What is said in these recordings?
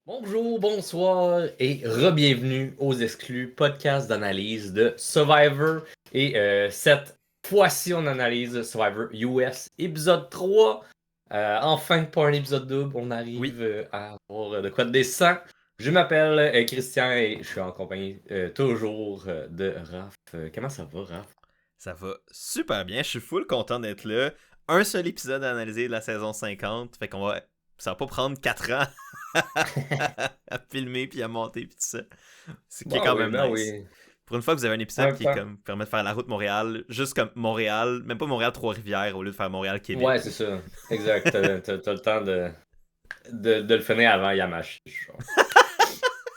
Bonjour, bonsoir et re-bienvenue aux Exclus, podcast d'analyse de Survivor. Et cette fois-ci, on analyse Survivor US épisode 3. Enfin, pas un épisode double, on Oui, arrive à avoir de quoi de décent. Je m'appelle Christian et je suis en compagnie toujours de Raph. Comment ça va, Raph? ça va super bien. Je suis full content d'être là. Un seul épisode à analyser de la saison 50. Fait qu'on va. Ça va pas prendre 4 ans à filmer puis à monter puis tout ça. C'est qui est Bah quand oui, même ben nice. oui. Pour une fois, vous avez un En épisode même qui est temps. comme permet de faire la route Montréal, juste comme Montréal, même pas Montréal Trois-Rivières au lieu de faire Montréal Ouais, Québec. c'est ça. Exact. T'as le temps de le finir avant Yamash.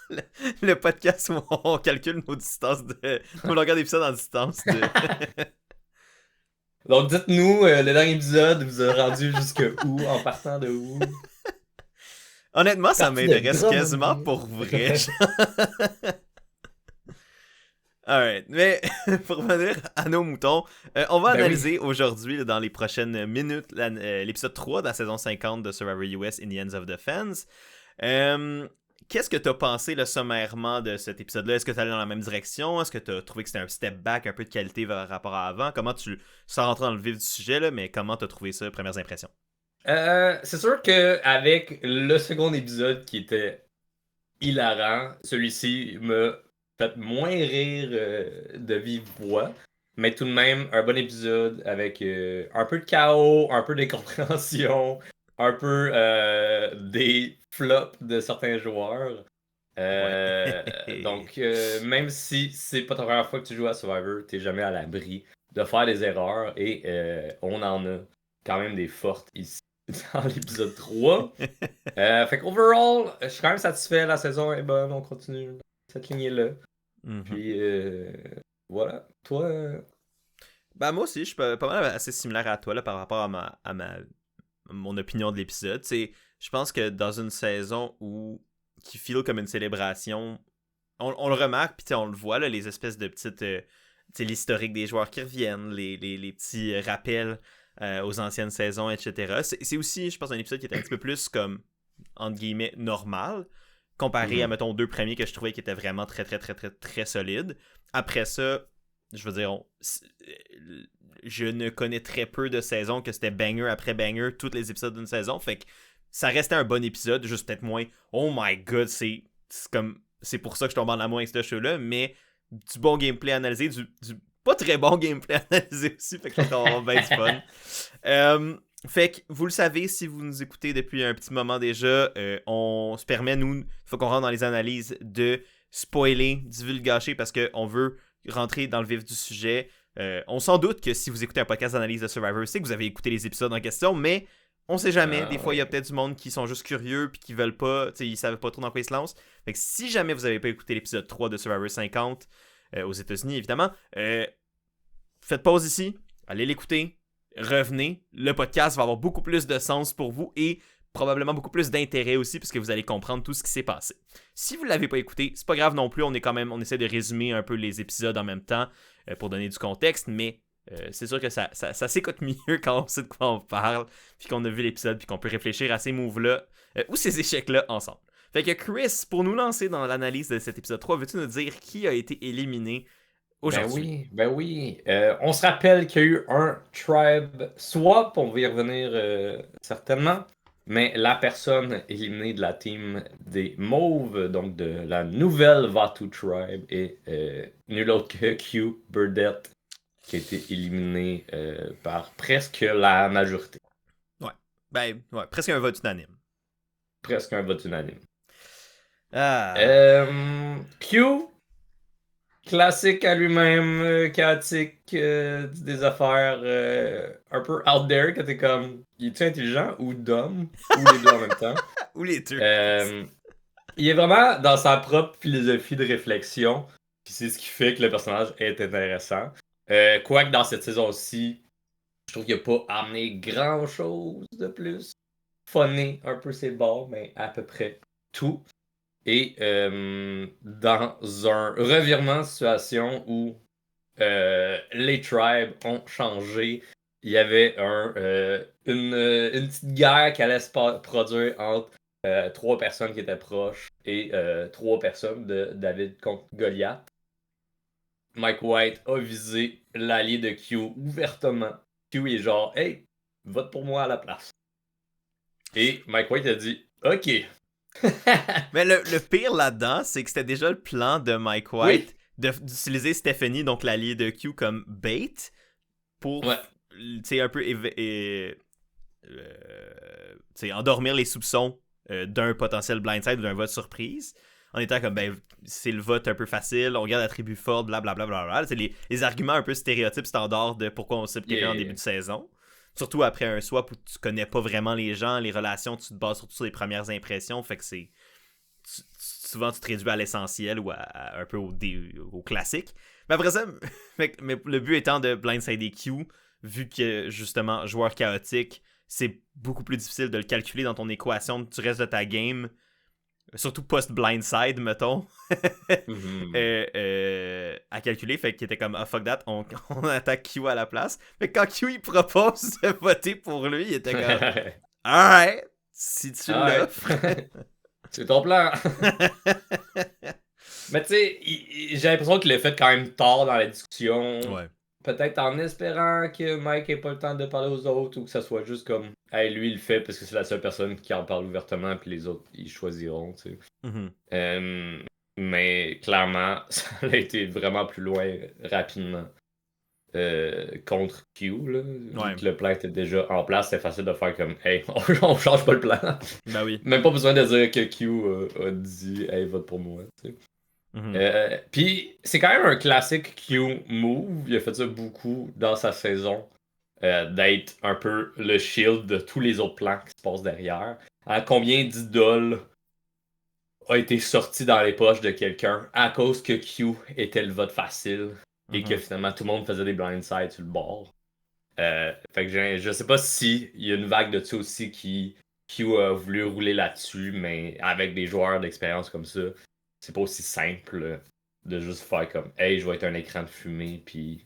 Le, le podcast où on calcule nos distances de. Nos longueurs d'épisode en distance de. Donc, dites-nous, le dernier épisode vous a rendu jusque où, en partant de où? Honnêtement, ça Parti de m'intéresse quasiment Drummondville. pour vrai. Alright, mais pour revenir à nos moutons, on va Ben oui. analyser aujourd'hui, là, dans les prochaines minutes, l'épisode 3 de la saison 50 de Survivor US in the Hands of the Fans. Euh, Qu'est-ce que t'as pensé là, sommairement de cet épisode-là? Est-ce que t'allais dans la même direction? Est-ce que t'as trouvé que c'était un step back, un peu de qualité par rapport à avant? Comment tu, sans rentrer dans le vif du sujet, là, mais comment t'as trouvé ça, premières impressions? C'est sûr que avec le second épisode qui était hilarant, celui-ci m'a fait moins rire de vive voix, mais tout de même un bon épisode avec un peu de chaos, un peu d'incompréhension, un peu des flops de certains joueurs. Ouais. Donc, même si c'est pas ta première fois que tu joues à Survivor, t'es jamais à l'abri de faire des erreurs et on en a quand même des fortes ici dans l'épisode 3. Fait qu'overall, je suis quand même satisfait, la saison est bonne, on continue dans cette lignée-là. Mhm. Puis voilà, toi. Bah moi aussi, je suis pas mal assez similaire à toi là, par rapport mon opinion de l'épisode. Je pense que dans une saison qui file comme une célébration, on le remarque, puis on le voit, là, les espèces de petites. L'historique des joueurs qui reviennent, les petits rappels aux anciennes saisons, etc. C'est aussi, je pense, un épisode qui est un petit peu plus comme, entre guillemets, normal, comparé à, Mhm. mettons, deux premiers que je trouvais qui étaient vraiment très, très, très, très, très solides. Après ça, je veux dire, je ne connais très peu de saisons que c'était banger après banger, tous les épisodes d'une saison. Fait que ça restait un bon épisode, juste peut-être moins. Oh my god, c'est pour ça que je tombe en amour avec ce show-là, mais du bon gameplay analysé, du pas très bon gameplay analysé aussi. Fait que je pense qu'on va avoir bien du fun. Fait que vous le savez, si vous nous écoutez depuis un petit moment déjà, on se permet, nous, il faut qu'on rentre dans les analyses, de spoiler, divulgacher parce qu'on veut rentrer dans le vif du sujet. On s'en doute que si vous écoutez un podcast d'analyse de Survivor, c'est que vous avez écouté les épisodes en question, mais on sait jamais. Des Ah fois, il y a oui. peut-être du monde qui sont juste curieux puis qui veulent pas, ils savent pas trop dans quoi ils se lancent. Fait que si jamais vous avez pas écouté l'épisode 3 de Survivor 50, aux États-Unis évidemment, faites pause ici, allez l'écouter, revenez. Le podcast va avoir beaucoup plus de sens pour vous et probablement beaucoup plus d'intérêt aussi parce que vous allez comprendre tout ce qui s'est passé. Si vous ne l'avez pas écouté, c'est pas grave non plus, on essaie de résumer un peu les épisodes en même temps pour donner du contexte, mais c'est sûr que ça s'écoute mieux quand on sait de quoi on parle, puis qu'on a vu l'épisode, puis qu'on peut réfléchir à ces moves-là ou ces échecs-là ensemble. Fait que Chris, pour nous lancer dans l'analyse de cet épisode 3, veux-tu nous dire qui a été éliminé Ben aujourd'hui? oui, ben oui. On se rappelle qu'il y a eu un tribe swap, on va y revenir certainement, mais la personne éliminée de la team des Mauves, donc de la nouvelle Vatu tribe, est nul autre que Q Burdette, qui a été éliminé par presque la majorité. Ouais. Ben, ouais, presque un vote unanime. Presque un vote unanime. Ah. Q, classique à lui-même, chaotique, dit des affaires un peu out there, que t'es comme, il est-tu intelligent ou dumb, ou les deux en même temps. Ou les deux, je pense. Euh, il est vraiment dans sa propre philosophie de réflexion, puis c'est ce qui fait que le personnage est intéressant. Quoique dans cette saison-ci, je trouve qu'il n'a pas amené grand-chose de plus. Funné un peu ses bords, mais à peu près tout. Et dans un revirement de situation où les tribes ont changé, il y avait une petite guerre qui allait se produire entre 3 personnes qui étaient proches et 3 personnes de David contre Goliath. Mike White a visé l'allié de Q ouvertement. Q est genre, hey, vote pour moi à la place. Et Mike White a dit, ok. Mais le pire là-dedans, c'est que c'était déjà le plan de Mike Oui. White d'utiliser Stephanie, donc l'allié de Q, comme bait pour, Ouais. tu sais, un peu endormir les soupçons d'un potentiel blindside ou d'un vote surprise. En étant comme, ben, c'est le vote un peu facile, on regarde la tribu forte, blablabla. C'est les arguments un peu stéréotypes standards de pourquoi on cible quelqu'un en début de saison. Surtout après un swap où tu connais pas vraiment les gens, les relations, tu te bases surtout sur les premières impressions, fait que c'est... Souvent, tu te réduis à l'essentiel ou un peu au classique. Mais après ça, mais le but étant de blindside Q, vu que, justement, joueur chaotique, c'est beaucoup plus difficile de le calculer dans ton équation du reste de ta game. Surtout post-blindside, mettons. À calculer. Fait qu'il était comme, ah fuck that, on attaque Q à la place. Fait que quand Q il propose de voter pour lui, il était comme, alright, si tu l'offres. C'est ton plan. Mais tu sais, j'ai l'impression qu'il l'a fait quand même tard dans la discussion. Ouais. Peut-être en espérant que Mike ait pas le temps de parler aux autres ou que ça soit juste comme, hey, lui il le fait parce que c'est la seule personne qui en parle ouvertement, puis les autres ils choisiront, tu sais. Mm-hmm. Mais clairement, ça a été vraiment plus loin rapidement contre Q. Là. Ouais. Vu que le plan était déjà en place, c'était facile de faire comme, hey, on change pas le plan. Ben oui. Même pas besoin de dire que Q a dit, hey, vote pour moi. Tu sais. Puis c'est quand même un classique Q move. Il a fait ça beaucoup dans sa saison. D'être un peu le shield de tous les autres plans qui se passent derrière. À combien d'idoles a été sorti dans les poches de quelqu'un à cause que Q était le vote facile et que finalement tout le monde faisait des blindsides sur le bord. Fait que je sais pas si il y a une vague de ça aussi qui Q a voulu rouler là-dessus, mais avec des joueurs d'expérience comme ça, c'est pas aussi simple de juste faire comme, hey, je vais être un écran de fumée puis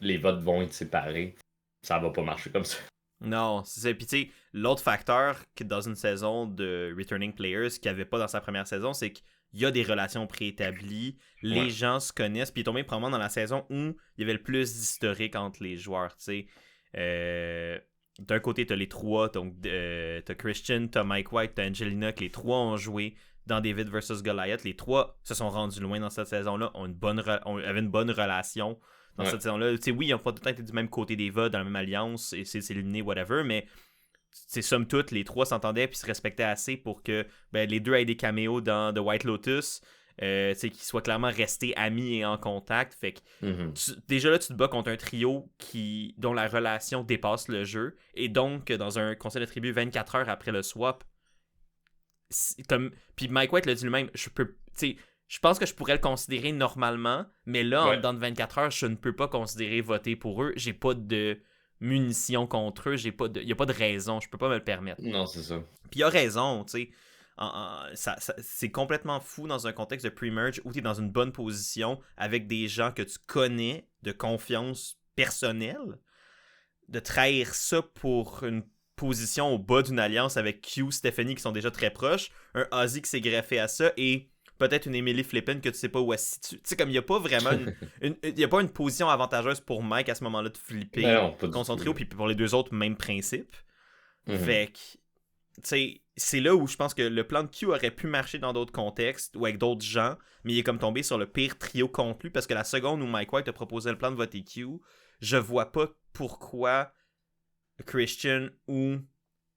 les votes vont être séparés. Ça va pas marcher comme ça. Non, c'est ça. Puis tu sais, l'autre facteur que dans une saison de returning players qu'il n'y avait pas dans sa première saison, c'est qu'il y a des relations préétablies, les gens se connaissent, puis il est tombé probablement dans la saison où il y avait le plus d'historique entre les joueurs, tu sais. D'un côté, t'as les trois, donc t'as Christian, t'as Mike White, t'as Angelina, que les trois ont joué dans David vs Goliath. Les trois se sont rendus loin dans cette saison-là, avaient une bonne relation dans cette saison-là. T'sais, oui, ils n'ont pas tout le temps été du même côté des votes, dans la même alliance, et c'est éliminé, whatever, mais somme toute, les trois s'entendaient et se respectaient assez pour que les deux aient des caméos dans The White Lotus, qu'ils soient clairement restés amis et en contact. Fait que déjà là, tu te bats contre un trio dont la relation dépasse le jeu, et donc dans un conseil de tribu 24 heures après le swap, puis Mike White l'a dit lui-même, je pense que je pourrais le considérer normalement, mais là, en dedans de 24 heures, je ne peux pas considérer voter pour eux. J'ai pas de munitions contre eux. Il n'y a pas de raison. Je peux pas me le permettre. Non, c'est ça. Puis il a raison, tu sais. C'est complètement fou dans un contexte de pre-merge où tu es dans une bonne position avec des gens que tu connais de confiance personnelle. De trahir ça pour une position au bas d'une alliance avec Q, Stephanie qui sont déjà très proches, un Ozzy qui s'est greffé à ça et peut-être une Emily Flippin que tu sais pas où elle se situe. Tu sais, comme il n'y a pas vraiment y a pas une position avantageuse pour Mike à ce moment-là de flipper, concentrer, puis pour les deux autres, même principe. Fait que, tu sais, c'est là où je pense que le plan de Q aurait pu marcher dans d'autres contextes ou avec d'autres gens, mais il est comme tombé sur le pire trio contre lui parce que la seconde où Mike White a proposé le plan de voter Q, je vois pas pourquoi Christian ou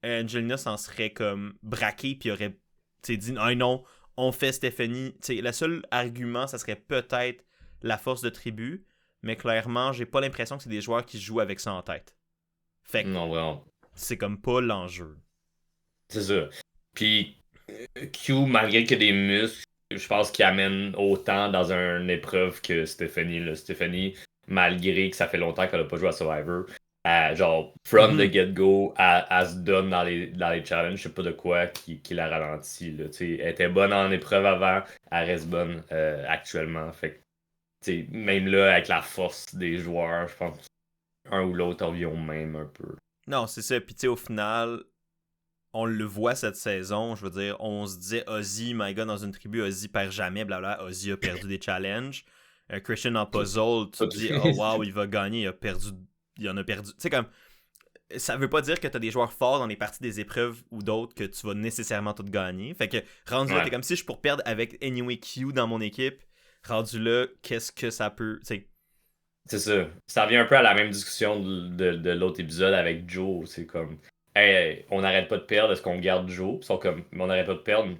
Angelina s'en serait comme braqué puis aurait dit ah non, on fait Stephanie. T'sais, le seul argument, ça serait peut-être la force de tribu, mais clairement, j'ai pas l'impression que c'est des joueurs qui jouent avec ça en tête. Fait que non, vraiment. c'est comme pas l'enjeu. C'est ça. Puis Q, malgré qu'il y a des muscles, je pense qu'il amène autant dans une épreuve que Stephanie. Là. Stephanie, malgré que ça fait longtemps qu'elle a pas joué à Survivor, genre, from the get-go, elle se donne dans les challenges. Je sais pas de quoi qui la ralentit. Là. Elle était bonne en épreuve avant, elle reste bonne actuellement. Fait que, même là, avec la force des joueurs, je pense un ou l'autre revient au même un peu. Non, c'est ça. Puis tu sais, au final, on le voit cette saison, je veux dire, on se disait Ozzy, my God, dans une tribu, Ozzy perd jamais, blabla, Ozzy a perdu des challenges. Christian en puzzle, tu te dis, oh wow, il va gagner, il en a perdu. Tu sais, comme, ça veut pas dire que t'as des joueurs forts dans les parties des épreuves ou d'autres que tu vas nécessairement tout gagner. Fait que, rendu là, t'es comme si je pour perdre avec Anyway Q dans mon équipe, rendu là, qu'est-ce que ça peut, tu sais. C'est ça. Ça revient un peu à la même discussion de l'autre épisode avec Joe. C'est comme, hey, on n'arrête pas de perdre, est-ce qu'on garde Joe? Ils sont comme, mais on n'arrête pas de perdre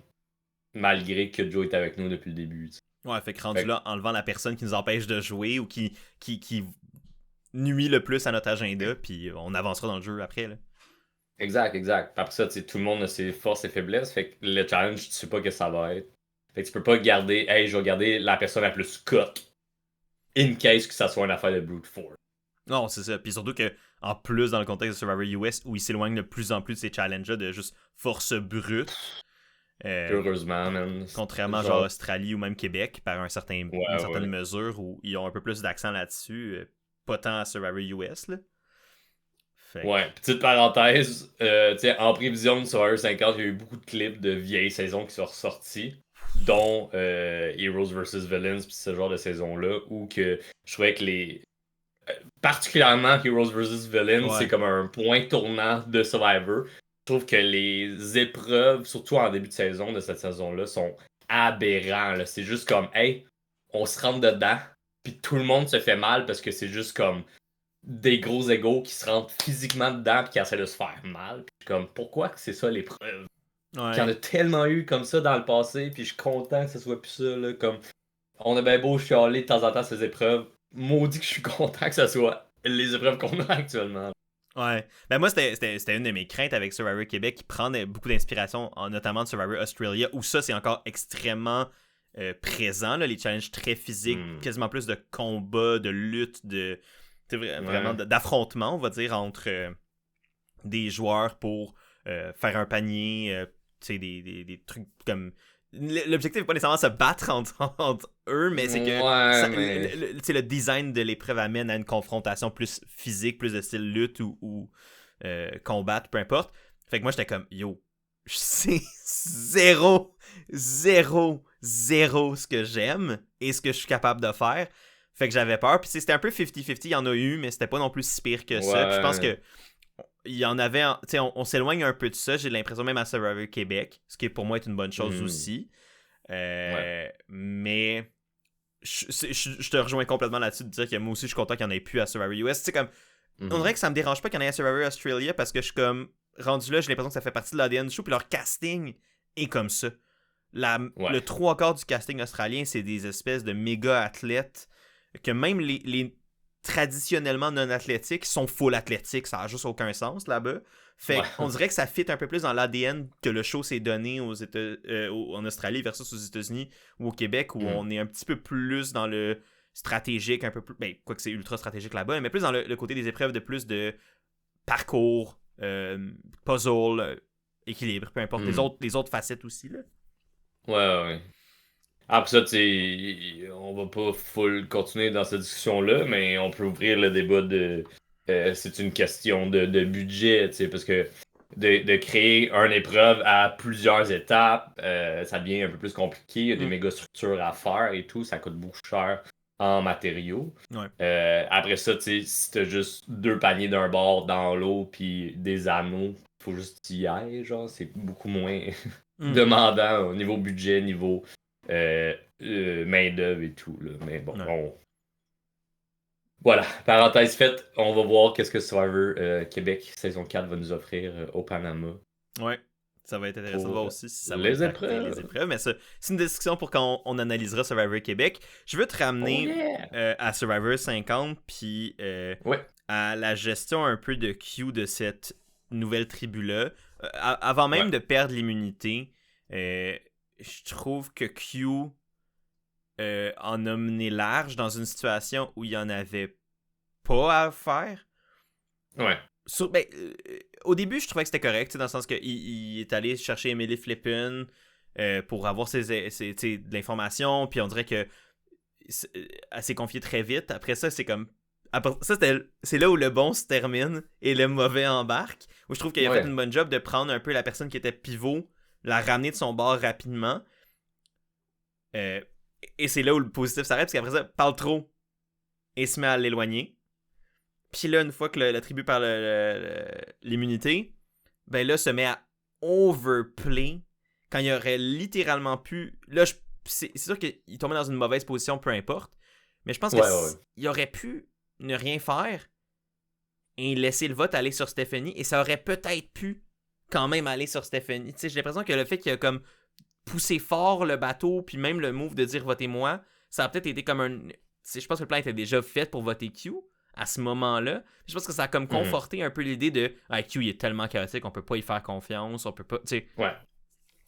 malgré que Joe est avec nous depuis le début. T'sais. Ouais, fait que rendu là, enlevant la personne qui nous empêche de jouer ou qui nuit le plus à notre agenda, puis on avancera dans le jeu après, là. Exact, exact. Après ça, tout le monde a ses forces et faiblesses. Fait que le challenge, tu sais pas que ça va être. Fait que tu peux pas garder, hey, je vais garder la personne la plus cote. In case que ça soit une affaire de brute force. Non, c'est ça. Puis surtout que, en plus, dans le contexte de Survivor US, où il s'éloigne de plus en plus de ces challenges-là de juste force brute. Heureusement, man. Contrairement genre Australie ou même Québec, par une certaine ouais. mesure, où ils ont un peu plus d'accent là-dessus. Pas tant à Survivor US, là. Ouais, petite parenthèse, en prévision de Survivor 50, il y a eu beaucoup de clips de vieilles saisons qui sont ressortis, dont Heroes vs Villains, pis ce genre de saison-là, où que je trouvais que particulièrement Heroes vs Villains, c'est comme un point tournant de Survivor. Je trouve que les épreuves, surtout en début de saison de cette saison-là, sont aberrants. Là. C'est juste comme, hey, on se rentre dedans, puis tout le monde se fait mal parce que c'est juste comme des gros égos qui se rentrent physiquement dedans et qui essaient de se faire mal. Puis comme, pourquoi que c'est ça l'épreuve? Ouais. Il y en a tellement eu comme ça dans le passé, puis je suis content que ce soit plus ça. Là, comme, on a bien beau chialer de temps en temps ces épreuves. Maudit que je suis content que ce soit les épreuves qu'on a actuellement. Ouais. Ben moi, c'était une de mes craintes avec Survivor Québec qui prend beaucoup d'inspiration, notamment de Survivor Australia, où ça, c'est encore extrêmement présent, là, les challenges très physiques, quasiment plus de combats, de lutte, vraiment d'affrontement, on va dire, entre des joueurs pour faire un panier, des trucs comme... L'objectif n'est pas nécessairement se battre entre eux, mais c'est que le design de l'épreuve amène à une confrontation plus physique, plus de style lutte ou combattre, peu importe. Fait que moi, j'étais comme, yo, c'est zéro ce que j'aime et ce que je suis capable de faire. Fait que j'avais peur. Puis c'était un peu 50-50, il y en a eu, mais c'était pas non plus si pire que ça. Puis je pense que il y en avait, on s'éloigne un peu de ça, j'ai l'impression, même à Survivor Québec, ce qui pour moi est une bonne chose aussi. Mais je te rejoins complètement là-dessus de dire que moi aussi je suis content qu'il n'y en ait plus à Survivor US. Tu sais, comme, on dirait que ça me dérange pas qu'il y en ait à Survivor Australia parce que je suis comme, rendu là, j'ai l'impression que ça fait partie de l'ADN du show, puis leur casting est comme ça. Le 3/4 du casting australien, c'est des espèces de méga athlètes que même les traditionnellement non athlétiques sont full athlétiques, ça n'a juste aucun sens là-bas. Fait on dirait que ça fit un peu plus dans l'ADN que le show s'est donné en Australie versus aux États-Unis ou au Québec, où on est un petit peu plus dans le stratégique, un peu plus, ben, quoi que c'est ultra stratégique là-bas, mais plus dans le côté des épreuves de plus de parcours, puzzle, équilibre, peu importe, les autres facettes aussi, là. Ouais. Après ça, on va pas full continuer dans cette discussion-là, mais on peut ouvrir le débat de c'est une question de budget, parce que de créer une épreuve à plusieurs étapes, ça devient un peu plus compliqué. Il y a des méga structures à faire et tout, ça coûte beaucoup cher en matériaux. Après ça, si t'as juste 2 paniers d'un bord dans l'eau puis des anneaux, faut juste y aller, genre, c'est beaucoup moins demandant au niveau budget, niveau main-d'œuvre et tout. Là. Mais bon, voilà, parenthèse faite, on va voir qu'est-ce que Survivor Québec saison 4 va nous offrir au Panama. Ouais, ça va être intéressant de voir aussi si ça va les épreuves. Mais ça, c'est une discussion pour quand on analysera Survivor Québec. Je veux te ramener à Survivor 50 puis à la gestion un peu de Q de cette nouvelle tribu-là. Avant même de perdre l'immunité, je trouve que Q en a mené large dans une situation où il n'y en avait pas à faire. Au début, je trouvais que c'était correct, dans le sens qu'il est allé chercher Emily Flippin pour avoir de l'information, puis on dirait que elle s'est confiée très vite. Après ça, c'est comme Ça, c'est là où le bon se termine et le mauvais embarque. Où je trouve qu'il a fait une bonne job de prendre un peu la personne qui était pivot, la ramener de son bord rapidement. Et c'est là où le positif s'arrête, parce qu'après ça, parle trop et se met à l'éloigner. Puis là, une fois que la tribu perd l'immunité, ben là, se met à overplay quand il aurait littéralement pu... Là, c'est sûr qu'il tombait dans une mauvaise position, peu importe. Mais je pense qu'il aurait pu ne rien faire et laisser le vote aller sur Stephanie. Et ça aurait peut-être pu quand même aller sur Stephanie. Tu sais, j'ai l'impression que le fait qu'il a comme poussé fort le bateau, puis même le move de dire votez-moi, ça a peut-être été comme un... Je pense que le plan était déjà fait pour voter Q à ce moment-là. Je pense que ça a comme conforté un peu l'idée de Q il est tellement chaotique, on peut pas y faire confiance, on peut pas... Tu sais,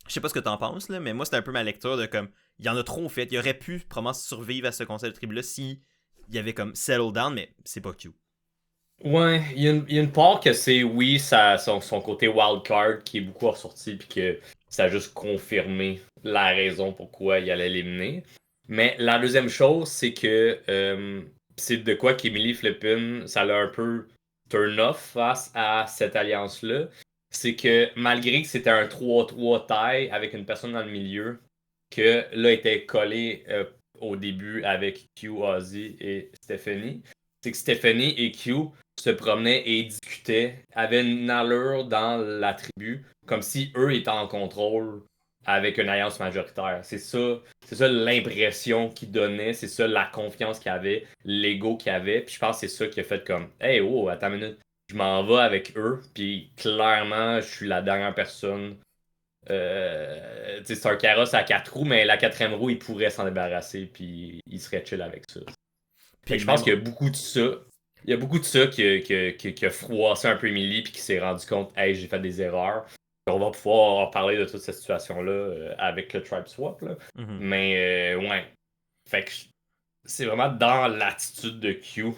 je sais pas ce que t'en penses, là, mais moi c'était un peu ma lecture de comme il y en a trop fait. Il aurait pu probablement survivre à ce conseil de tribu-là si il y avait comme settle down, mais c'est pas Q. Ouais, il y a une part que c'est, oui, son côté wildcard qui est beaucoup ressorti, puis que ça a juste confirmé la raison pourquoi il allait l'éliminer. Mais la deuxième chose, c'est que c'est de quoi qu'Emily Flippin, ça l'a un peu turn off face à cette alliance-là. C'est que malgré que c'était un 3-3 taille avec une personne dans le milieu, que là était collé au début avec Q, Ozzy et Stephanie, c'est que Stephanie et Q se promenaient et discutaient, avaient une allure dans la tribu, comme si eux étaient en contrôle avec une alliance majoritaire. C'est ça l'impression qu'ils donnaient, c'est ça la confiance qu'ils avaient, l'ego qu'ils avaient. Puis je pense que c'est ça qui a fait comme hey, oh, attends une minute, je m'en vais avec eux, puis clairement, je suis la dernière personne. C'est un carrosse à 4 roues, mais la quatrième roue, il pourrait s'en débarrasser, puis il serait chill avec ça. Puis je pense qu'il y a beaucoup de ça. Il y a beaucoup de ça qui a froissé un peu Emily puis qui s'est rendu compte, hey, j'ai fait des erreurs. Puis on va pouvoir parler de toute cette situation-là avec le Tribe Swap. Là. Mm-hmm. Mais ouais. Fait que c'est vraiment dans l'attitude de Q.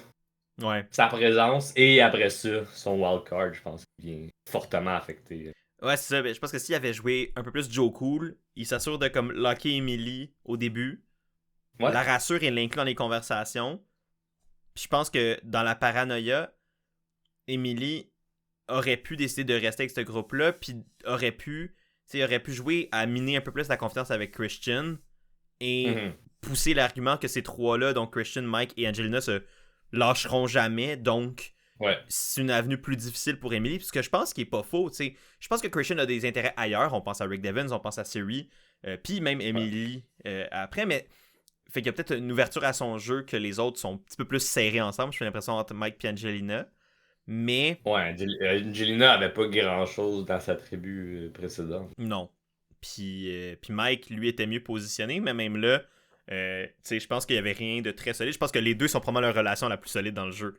Ouais. Sa présence et après ça, son wildcard, je pense, vient fortement affecté. Ouais, c'est ça. Je pense que s'il avait joué un peu plus Joe Cool, il s'assure de comme locker Emily au début, la rassure et l'inclut dans les conversations. Puis je pense que dans la paranoïa, Emily aurait pu décider de rester avec ce groupe-là, puis aurait pu jouer à miner un peu plus la confiance avec Christian et pousser l'argument que ces trois-là, donc Christian, Mike et Angelina, se lâcheront jamais, donc c'est une avenue plus difficile pour Emily, puisque je pense qu'il est pas faux, tu sais. Je pense que Christian a des intérêts ailleurs, on pense à Rick Devens, on pense à Siri, puis même Emily après, mais fait qu'il y a peut-être une ouverture à son jeu que les autres sont un petit peu plus serrés ensemble, j'ai l'impression, entre Mike et Angelina. Mais... Ouais, Angelina avait pas grand-chose dans sa tribu précédente. Non. Puis Mike, lui, était mieux positionné, mais même là, tu sais, je pense qu'il y avait rien de très solide. Je pense que les deux sont probablement leur relation la plus solide dans le jeu.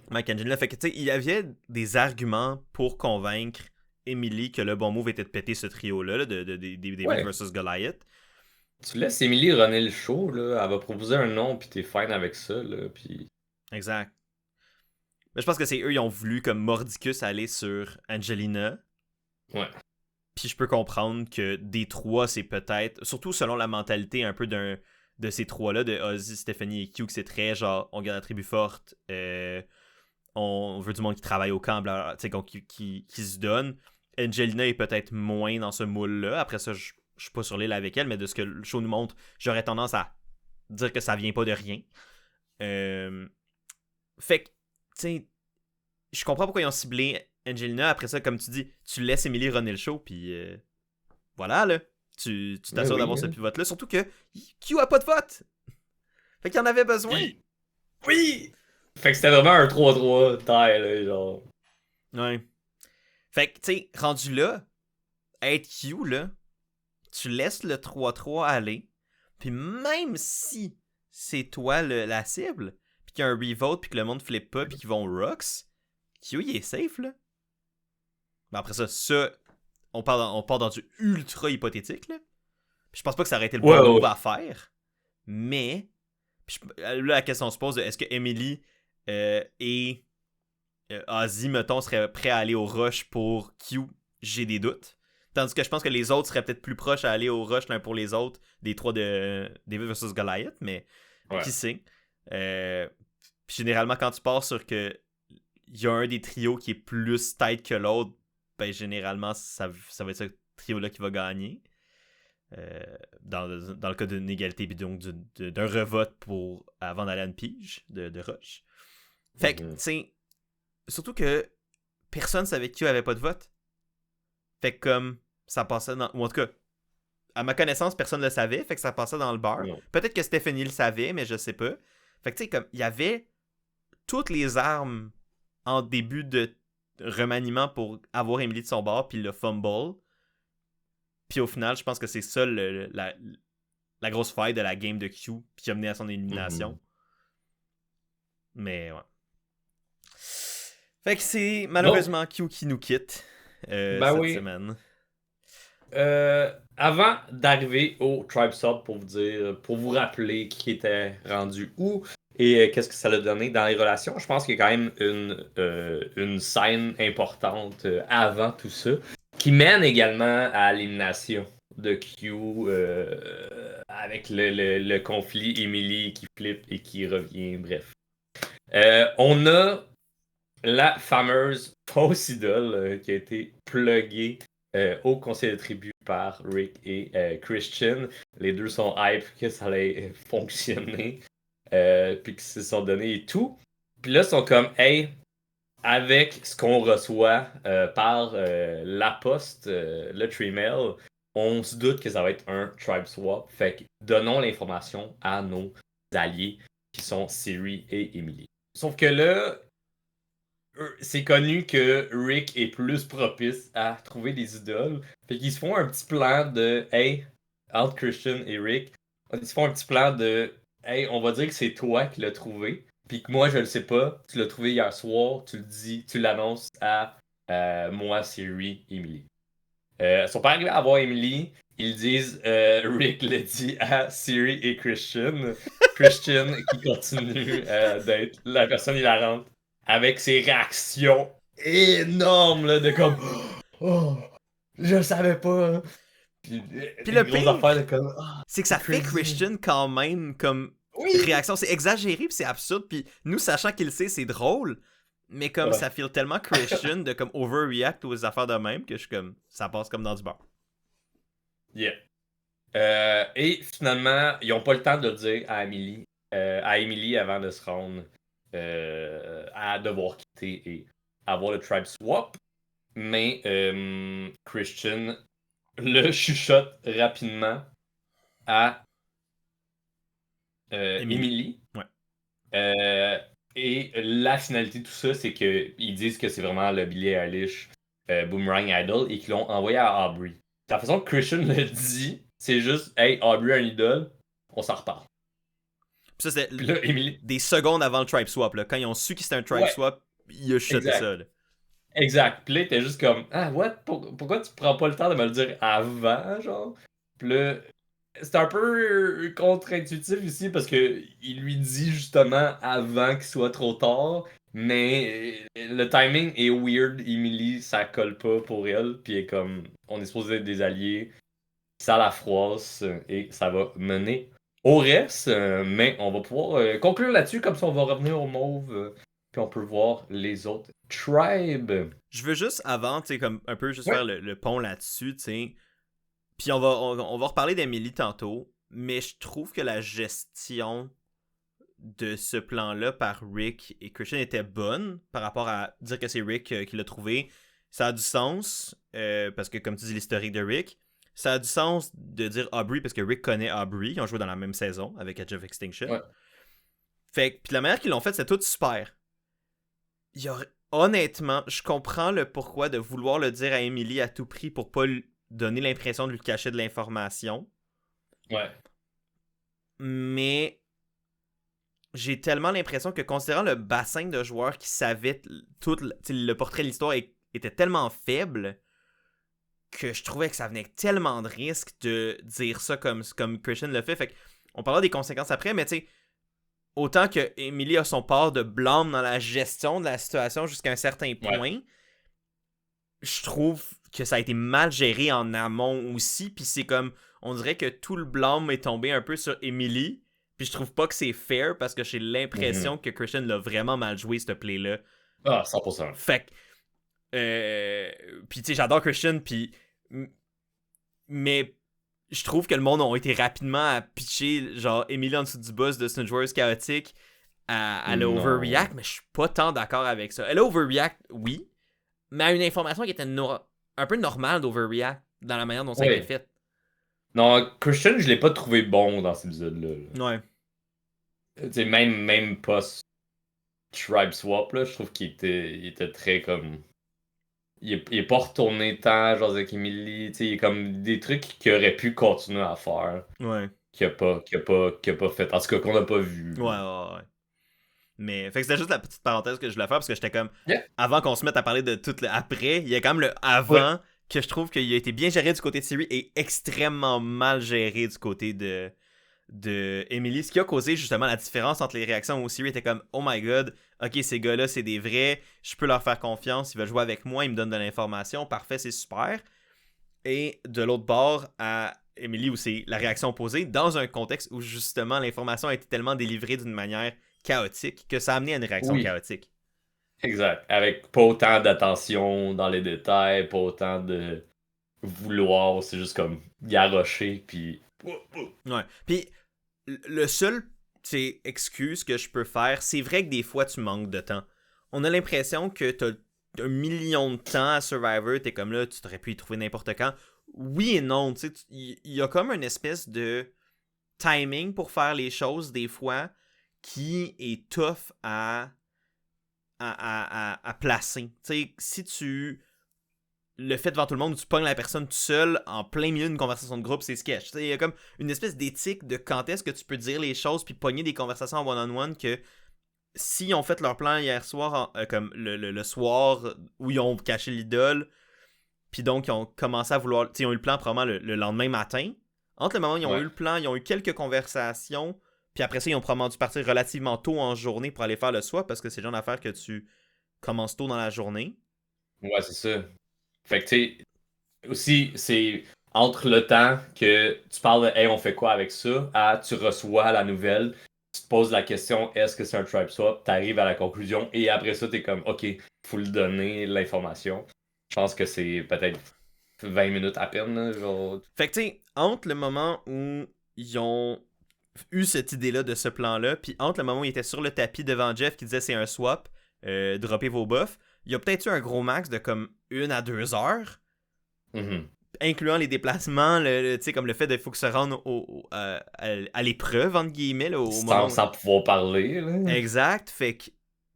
Mike et Angelina, fait que tu sais, il y avait des arguments pour convaincre Emily que le bon move était de péter ce trio-là, là, de David versus Goliath. Tu laisses Emily runner le show, là, elle va proposer un nom, puis t'es fine avec ça, là, puis... Exact. Mais je pense que c'est eux, ils ont voulu, comme Mordicus, aller sur Angelina. Ouais. Puis je peux comprendre que des trois, c'est peut-être... Surtout selon la mentalité un peu de ces trois-là, de Ozzy, Stephanie et Q, que c'est très genre, on garde la tribu forte, on veut du monde qui travaille au camp, qui se donne. Angelina est peut-être moins dans ce moule-là. Après ça, je suis pas sur l'île avec elle, mais de ce que le show nous montre, j'aurais tendance à dire que ça vient pas de rien. Fait que, tu sais, je comprends pourquoi ils ont ciblé Angelina. Après ça, comme tu dis, tu laisses Emily runner le show, puis voilà, là. Tu t'assures d'avoir ce pivote-là. Surtout que Q a pas de vote. Fait qu'il en avait besoin. Oui! Fait que c'était vraiment un 3-3 taille, là, genre. Ouais. Fait que, tu sais, rendu là, être Q, là, tu laisses le 3-3 aller, puis même si c'est toi la cible, puis qu'il y a un revote, puis que le monde flippe pas, puis qu'ils vont rocks, Q, il est safe, là. Ben après ça, on part dans du ultra hypothétique, là. Puis je pense pas que ça aurait été le bon move à faire, mais là, la question se pose de est-ce que Emily et Ozzy, mettons, seraient prêts à aller au rush pour Q? J'ai des doutes. Tandis que je pense que les autres seraient peut-être plus proches à aller au rush l'un pour les autres des trois de David versus Goliath, mais qui sait. Puis généralement, quand tu pars sur que il y a un des trios qui est plus tight que l'autre, ben généralement, ça va être ce trio-là qui va gagner. Dans le cas d'une égalité, puis donc d'un revote avant d'aller à une pige de Rush. Fait que, tu sais, surtout que personne savait que Q avait pas de vote. Fait que comme ça passait dans... Ou en tout cas, à ma connaissance, personne ne le savait, fait que ça passait dans le bar. Non. Peut-être que Stephanie le savait, mais je sais pas. Fait que tu sais, comme, il y avait toutes les armes en début de remaniement pour avoir Emily de son bord, puis le fumble. Puis au final, je pense que c'est ça la grosse faille de la game de Q qui a mené à son élimination. Mais ouais. Fait que c'est malheureusement Q qui nous quitte cette semaine. Avant d'arriver au Tribe Sub pour vous rappeler qui était rendu où et qu'est-ce que ça a donné dans les relations, je pense qu'il y a quand même une scène importante avant tout ça qui mène également à l'élimination de Q avec le conflit Emily qui flippe et qui revient, bref. On a la fameuse fausse idole qui a été pluguée au conseil de tribu par Rick et Christian. Les deux sont hype que ça allait fonctionner. Puis qu'ils se sont donnés et tout. Puis là, ils sont comme, hey, avec ce qu'on reçoit par la poste, le Tremail, on se doute que ça va être un tribe swap. Fait que donnons l'information à nos alliés qui sont Siri et Emily. Sauf que là, c'est connu que Rick est plus propice à trouver des idoles. Fait qu'ils se font un petit plan de hey, entre Christian et Rick, ils se font un petit plan de hey, on va dire que c'est toi qui l'as trouvé. Puis que moi je le sais pas, tu l'as trouvé hier soir, tu le dis, tu l'annonces à moi, Siri, Emily. Ils sont pas arrivés à voir Emily. Ils disent Rick le dit à Siri et Christian. Christian qui continue d'être la personne hilarante avec ses réactions énormes là, de comme oh, je savais pas. Puis le grosse pire, affaire de comme c'est que ça fait Christian quand même comme réaction. C'est exagéré puis c'est absurde. Puis nous, sachant qu'il le sait, c'est drôle. Mais comme ça feel tellement Christian de comme overreact aux affaires de même que je suis comme ça passe comme dans du beurre. Yeah. Et finalement, ils n'ont pas le temps de le dire à Emily avant de se rendre à devoir quitter et avoir le tribe swap. Mais Christian le chuchote rapidement à Emily. Ouais. Et la finalité de tout ça, c'est qu'ils disent que c'est vraiment le Billie Eilish Boomerang Idol et qu'ils l'ont envoyé à Aubrey. La façon que Christian le dit, c'est juste hey, Aubrey un idole, on s'en reparle. Puis ça, c'était là, Emily... des secondes avant le tribe swap. Là. Quand ils ont su que c'était un tribe swap, ils ont chuté ça. Là. Exact. Puis là, t'es juste comme ah, what? Pourquoi tu prends pas le temps de me le dire avant, genre? Puis là, c'est un peu contre-intuitif ici parce que il lui dit justement avant qu'il soit trop tard, mais le timing est weird. Emily, ça colle pas pour elle, puis elle est comme on est supposé être des alliés, ça la froisse et ça va mener au reste. Mais on va pouvoir conclure là-dessus, comme ça on va revenir au mauve, puis on peut voir les autres tribes. Je veux juste avant, tu sais, comme un peu juste faire le pont là-dessus, tu sais. Puis on va reparler d'Emily tantôt, mais je trouve que la gestion de ce plan-là par Rick et Christian était bonne par rapport à dire que c'est Rick qui l'a trouvé. Ça a du sens, parce que comme tu dis l'historique de Rick, ça a du sens de dire Aubrey parce que Rick connaît Aubrey, ils ont joué dans la même saison avec Edge of Extinction. Ouais. Fait que, puis la manière qu'ils l'ont fait, c'est tout super. Honnêtement, je comprends le pourquoi de vouloir le dire à Emily à tout prix pour pas lui donner l'impression de lui cacher de l'information. Ouais. Mais j'ai tellement l'impression que considérant le bassin de joueurs qui savaient tout le portrait de l'histoire était tellement faible que je trouvais que ça venait tellement de risques de dire ça comme Christian le fait. Fait que on parlera des conséquences après, mais tu sais, autant que Emily a son part de blâme dans la gestion de la situation jusqu'à un certain point, je trouve que ça a été mal géré en amont aussi, puis c'est comme, on dirait que tout le blâme est tombé un peu sur Emily, Puis je trouve pas que c'est fair parce que j'ai Mhm. l'impression que Christian l'a vraiment mal joué, ce play-là. Ah, 100%. Fait que. Puis tu sais, j'adore Christian, puis. Mais je trouve que le monde a été rapidement à pitcher, genre, Emily en dessous du boss de Snudge Wars chaotique. Elle a Non. overreact, mais je suis pas tant d'accord avec ça. Elle a overreact, oui, mais à une information qui était un peu normale d'overreact dans la manière dont ça a été Oui. fait. Non, Christian, je l'ai pas trouvé bon dans cet épisode-là. Ouais. Tu sais, même post-Tribe Swap, là, je trouve qu'il était très comme. Il est pas retourné tant, genre avec Emily. Tu sais, il y a comme des trucs qu'il aurait pu continuer à faire, Ouais. qu'il a pas fait. En tout cas, qu'on n'a pas vu. Ouais, ouais, ouais. Mais, fait que c'était juste la petite parenthèse que je voulais faire parce que j'étais comme, Yeah. avant qu'on se mette à parler de tout le après, il y a quand même le Ouais. avant que je trouve qu'il a été bien géré du côté de Siri et extrêmement mal géré du côté de Emily, ce qui a causé justement la différence entre les réactions où Siri était comme oh my god, ok, ces gars-là c'est des vrais, je peux leur faire confiance, ils veulent jouer avec moi, ils me donnent de l'information, parfait, c'est super. Et de l'autre bord à Emily où c'est la réaction opposée dans un contexte où justement l'information a été tellement délivrée d'une manière chaotique que ça a amené à une réaction Oui, chaotique. exact. Avec pas autant d'attention dans les détails, pas autant de vouloir, c'est juste comme garrocher, puis. Ouais. Puis le seul excuse que je peux faire, c'est vrai que des fois tu manques de temps. On a l'impression que t'as 1 million de temps à Survivor, t'es comme là, tu t'aurais pu y trouver n'importe quand. Oui et non, tu sais, il y a comme une espèce de timing pour faire les choses des fois qui est tough à placer. Tu sais, si tu le fait devant tout le monde où tu pognes la personne tout seul en plein milieu d'une conversation de groupe, c'est sketch. Il y a comme une espèce d'éthique de quand est-ce que tu peux dire les choses puis pogner des conversations en one-on-one que s'ils ont fait leur plan hier soir, comme le soir où ils ont caché l'idole, puis donc ils ont commencé à vouloir. Ils ont eu le plan probablement le lendemain matin. Entre le moment où ils ont eu Ouais. le plan, ils ont eu quelques conversations, puis après ça, ils ont probablement dû partir relativement tôt en journée pour aller faire le swap parce que c'est le genre d'affaire que tu commences tôt dans la journée. Ouais, c'est ça. Fait que, tu sais, aussi, c'est entre le temps que tu parles de hey, on fait quoi avec ça, à tu reçois la nouvelle, tu te poses la question est-ce que c'est un tribe swap, t'arrives à la conclusion, et après ça, t'es comme ok, faut le donner l'information. Je pense que c'est peut-être 20 minutes à peine, là, genre. Fait que tu sais, entre le moment où ils ont eu cette idée-là de ce plan-là, puis entre le moment où ils étaient sur le tapis devant Jeff qui disait c'est un swap, droppez vos buffs, il y a peut-être eu un gros max de comme 1 à 2 heures, Mhm. incluant les déplacements, tu sais, comme le fait qu'il faut que se rendre à l'épreuve, entre guillemets, là, au moment où... Sans pouvoir parler, là. Exact, fait que,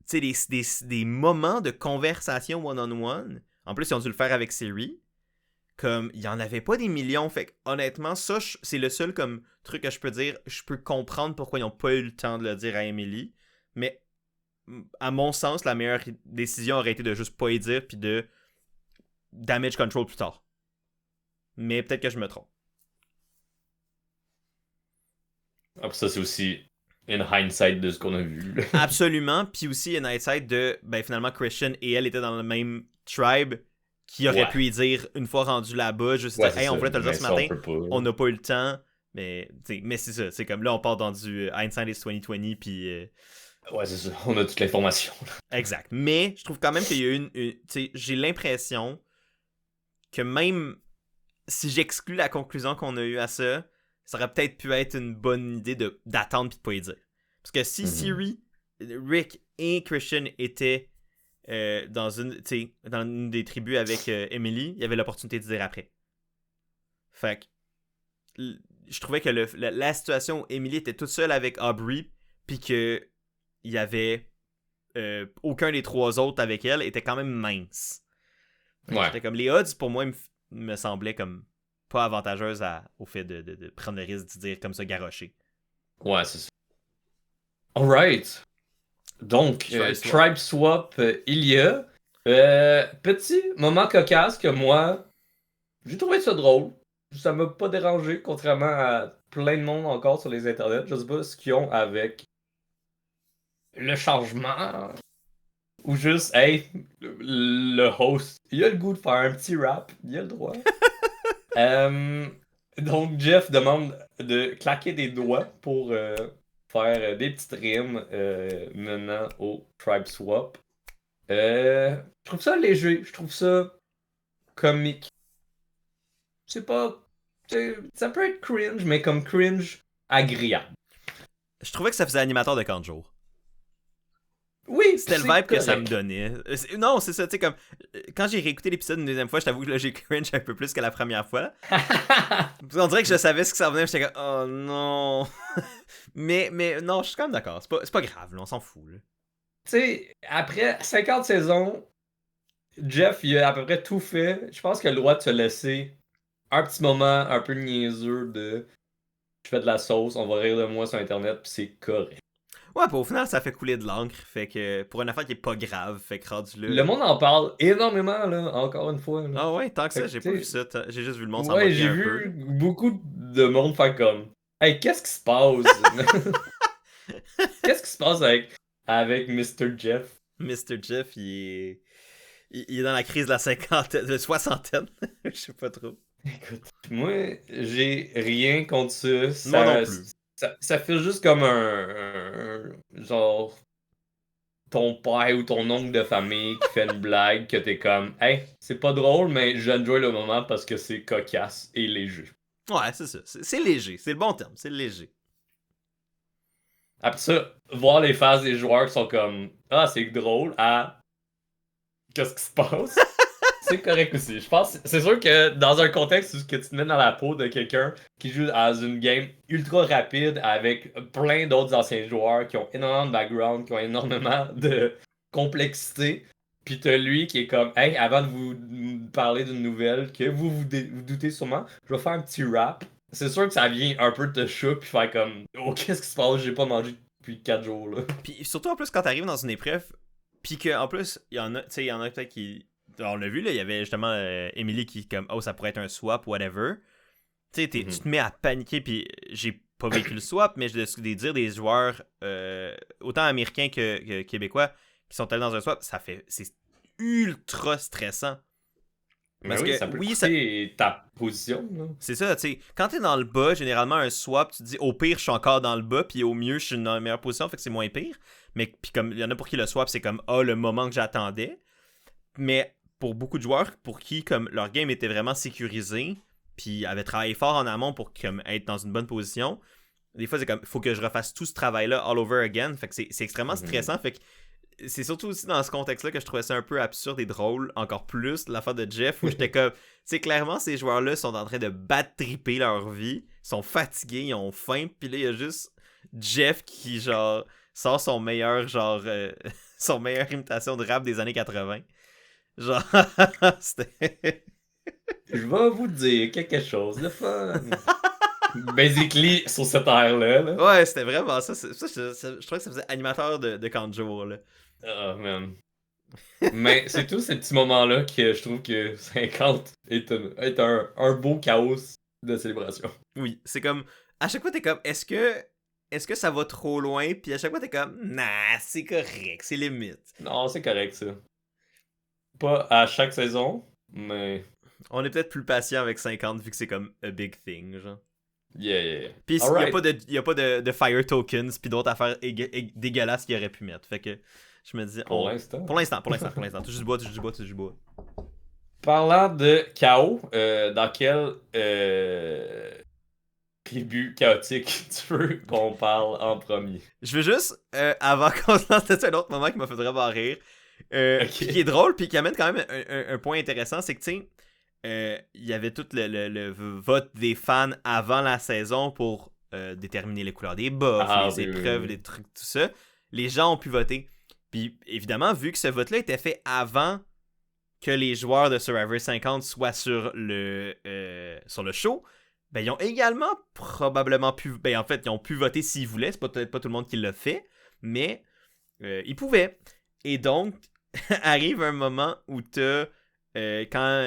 tu sais, des moments de conversation one-on-one, en plus, ils ont dû le faire avec Siri, comme il y en avait pas des millions, fait que, honnêtement ça c'est le seul comme truc que je peux dire, je peux comprendre pourquoi ils n'ont pas eu le temps de le dire à Emily, mais à mon sens la meilleure décision aurait été de juste pas y dire puis de damage control plus tard, mais peut-être que je me trompe. Après ça, c'est aussi une hindsight de ce qu'on a vu, là. Absolument, puis aussi une hindsight de ben finalement Christian et elle étaient dans le même tribe qui aurait Ouais. pu y dire une fois rendu là-bas juste Ouais, dire c'est hey on ça. voulait te le dire Mais ce ça, on matin, peut pas, là. on n'a pas eu le temps. Mais c'est ça, c'est comme là on part dans du hindsight is 2020 puis Ouais, c'est ça. On a toute l'information, là. exact. Mais je trouve quand même qu'il y a eu tu sais, j'ai l'impression que même si j'exclus la conclusion qu'on a eue à ça, ça aurait peut-être pu être une bonne idée d'attendre puis de pas y dire. Parce que si Mhm. Siri, Rick et Christian étaient dans une des tribus avec Emily, il y avait l'opportunité de dire après. Fait que je trouvais que la situation où Emily était toute seule avec Aubrey, puis que il y avait aucun des trois autres avec elle, était quand même mince. Fait que Ouais. j'étais comme les odds pour moi me semblaient comme pas avantageuses au fait de prendre le risque de dire comme ça garocher. Ouais, c'est ça. Alright. Donc, Tribe swap. Tribe Swap, il y a. Petit moment cocasse que moi, j'ai trouvé ça drôle. Ça m'a pas dérangé, contrairement à plein de monde encore sur les internets. Je sais pas ce qu'ils ont avec le changement. Ou juste, hey, le host, il a le goût de faire un petit rap, il a le droit. Euh, donc, Jeff demande de claquer des doigts pour des petites rimes menant au Tribe Swap. Je trouve ça léger, je trouve ça comique. C'est pas. Ça peut être cringe, mais comme cringe agréable. Je trouvais que ça faisait animateur de camp de jour. Oui, c'était le c'est vibe que correct. ça me donnait. Non, c'est ça, tu sais, comme. Quand j'ai réécouté l'épisode une deuxième fois, je t'avoue que là, j'ai cringe un peu plus que la première fois. On dirait que je savais ce que ça venait, j'étais comme, oh non. mais non, je suis quand même d'accord. C'est pas grave, là, on s'en fout. Là. Tu sais, après 50 saisons, Jeff, il a à peu près tout fait. Je pense qu'il a le droit de se laisser un petit moment un peu niaiseux de je fais de la sauce, on va rire de moi sur Internet, puis c'est correct. Ouais, puis au final, ça fait couler de l'encre. Fait que pour une affaire qui est pas grave, fait que rendu là. Le monde en parle énormément, là, encore une fois. Là. Ah ouais, tant que ça, Fait j'ai que, pas vu ça. J'ai juste vu le monde s'en Ouais, moquer j'ai un vu peu. beaucoup de monde faire comme hey, qu'est-ce qui se passe? Qu'est-ce qui se passe avec Mr. Jeff? Mr. Jeff, il est dans la crise de la cinquantaine, de soixantaine. Je sais pas trop. Écoute, moi, j'ai rien contre ça. Moi non plus. Ça fait juste comme genre ton père ou ton oncle de famille qui fait une blague que t'es comme hey, c'est pas drôle, mais j'enjoy le moment parce que c'est cocasse et léger. Ouais, c'est ça. C'est léger. C'est le bon terme. C'est léger. Après ça, voir les faces des joueurs qui sont comme ah, c'est drôle à qu'est-ce qui se passe? C'est correct aussi. Je pense, c'est sûr que dans un contexte où que tu te mets dans la peau de quelqu'un qui joue dans une game ultra rapide avec plein d'autres anciens joueurs qui ont énormément de background, qui ont énormément de complexité, puis t'as lui qui est comme, hey, avant de vous parler d'une nouvelle que vous doutez sûrement, je vais faire un petit rap. C'est sûr que ça vient un peu te choquer puis faire comme, oh, qu'est-ce qui se passe? J'ai pas mangé depuis 4 jours, là. Puis surtout en plus quand t'arrives dans une épreuve, puis qu'en plus, il y en a peut-être qui. On l'a vu, là, il y avait justement Emily qui, comme, oh, ça pourrait être un swap, whatever. Tu sais, tu te mets à paniquer, puis j'ai pas vécu le swap, mais je des dire des joueurs, autant américains que québécois, qui sont allés dans un swap, c'est ultra stressant. Parce que, ça peut coûter ta position. Là. C'est ça, tu sais. Quand t'es dans le bas, généralement, un swap, tu te dis, au pire, je suis encore dans le bas, puis au mieux, je suis dans la meilleure position, fait que c'est moins pire. Mais, puis comme, il y en a pour qui le swap, c'est comme, le moment que j'attendais. Mais pour beaucoup de joueurs pour qui comme leur game était vraiment sécurisé puis avaient travaillé fort en amont pour comme, être dans une bonne position, des fois c'est comme faut que je refasse tout ce travail-là all over again, fait que c'est extrêmement stressant, fait que c'est surtout aussi dans ce contexte-là que je trouvais ça un peu absurde et drôle, encore plus l'affaire de Jeff où j'étais comme, tu sais, clairement ces joueurs-là sont en train de battre-triper leur vie, sont fatigués, ils ont faim, puis là il y a juste Jeff qui genre sort son meilleur genre son meilleure imitation de rap des années 80. Genre, c'était. Je vais vous dire quelque chose de fun. Basically, sur cette air-là. Là. Ouais, c'était vraiment ça. Je trouvais que ça faisait animateur de camp de jour. Là. Oh, man. Mais c'est tous ces petits moments-là que je trouve que 50 est un beau chaos de célébration. Oui, c'est comme. À chaque fois, t'es comme, est-ce que ça va trop loin? Puis à chaque fois, t'es comme, nah, c'est correct, c'est limite. Non, c'est correct, ça. Pas à chaque saison, mais. On est peut-être plus patient avec 50 vu que c'est comme a big thing, genre. Yeah. Pis il y a pas de fire tokens pis d'autres affaires dégueulasses qu'il aurait pu mettre. Fait que je me dis. Pour l'instant. Pour l'instant. Touche du bois. Parlant de chaos, dans quel tribu chaotique tu veux qu'on parle en premier? Je veux juste, avant qu'on se lance, c'était un autre moment qui m'a fait vraiment rire. Qui est drôle, puis qui amène quand même un point intéressant, c'est que, tu sais, il y avait tout le vote des fans avant la saison pour déterminer les couleurs des buffs, les épreuves, les trucs, tout ça. Les gens ont pu voter. Puis, évidemment, vu que ce vote-là était fait avant que les joueurs de Survivor 50 soient sur le show, ben, ils ont également probablement pu... Ben, en fait, ils ont pu voter s'ils voulaient. C'est peut-être pas tout le monde qui l'a fait, mais ils pouvaient. Et donc, arrive un moment où t'as... quand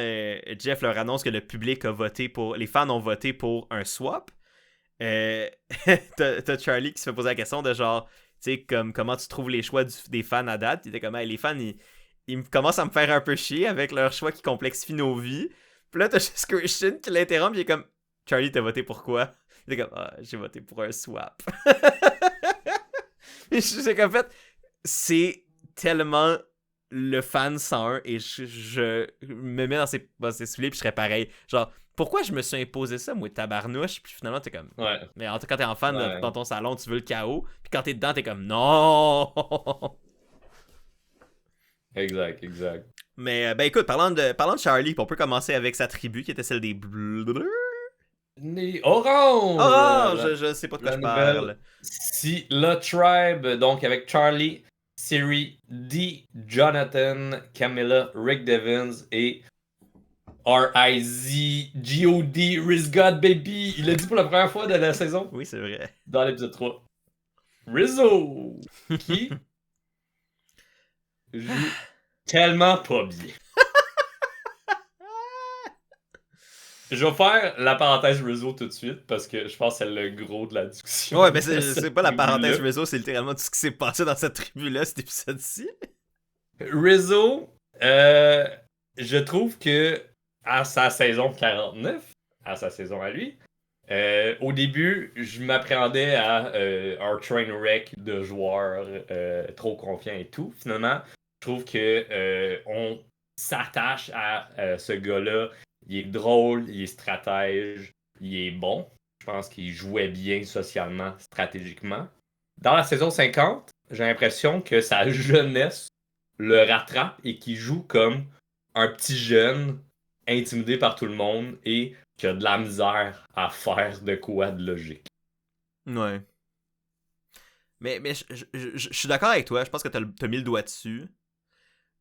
Jeff leur annonce que le public a voté pour... Les fans ont voté pour un swap, t'as Charlie qui se fait poser la question de genre... Tu sais, comme comment tu trouves les choix des fans à date. Il était comme, hey, les fans, ils commencent à me faire un peu chier avec leurs choix qui complexifient nos vies. Puis là, t'as juste Christian qui l'interrompt, il est comme, Charlie, t'as voté pour quoi? Il était comme, j'ai voté pour un swap. C'est qu'en fait, c'est tellement le fan 101 et je me mets dans ses souliers puis je serais pareil. Genre, pourquoi je me suis imposé ça, moi, tabarnouche? Puis finalement, t'es comme... Ouais, Mais en tout cas, quand t'es en fan ouais. dans ton salon, tu veux le chaos. Puis quand t'es dedans, t'es comme non! Exact, exact. Mais ben écoute, parlant de Charlie, on peut commencer avec sa tribu qui était celle des bleus. Les orange! Orange, je sais pas de quoi La je nouvelle. parle. Si le Tribe, donc avec Charlie, Siri, D, Jonathan, Camilla, Rick Devins et R.I.Z. Riz God Baby. Il l'a dit pour la première fois de la saison Oui, c'est vrai. dans l'épisode 3. Rizzo, qui joue tellement pas bien. Je vais faire la parenthèse Rizzo tout de suite parce que je pense que c'est le gros de la discussion Ouais, mais de c'est cette pas la parenthèse tribu-là. réseau, c'est littéralement tout ce qui s'est passé dans cette tribu-là, cet épisode-ci. Rizzo, je trouve que à sa saison 49, à sa saison à lui, au début, je m'appréhendais à un train wreck de joueurs trop confiants et tout. Finalement, je trouve que on s'attache à ce gars-là. Il est drôle, il est stratège, il est bon. Je pense qu'il jouait bien socialement, stratégiquement. Dans la saison 50, j'ai l'impression que sa jeunesse le rattrape et qu'il joue comme un petit jeune intimidé par tout le monde et qui a de la misère à faire de quoi de logique. Ouais. Mais je suis d'accord avec toi, je pense que t'as mis le doigt dessus.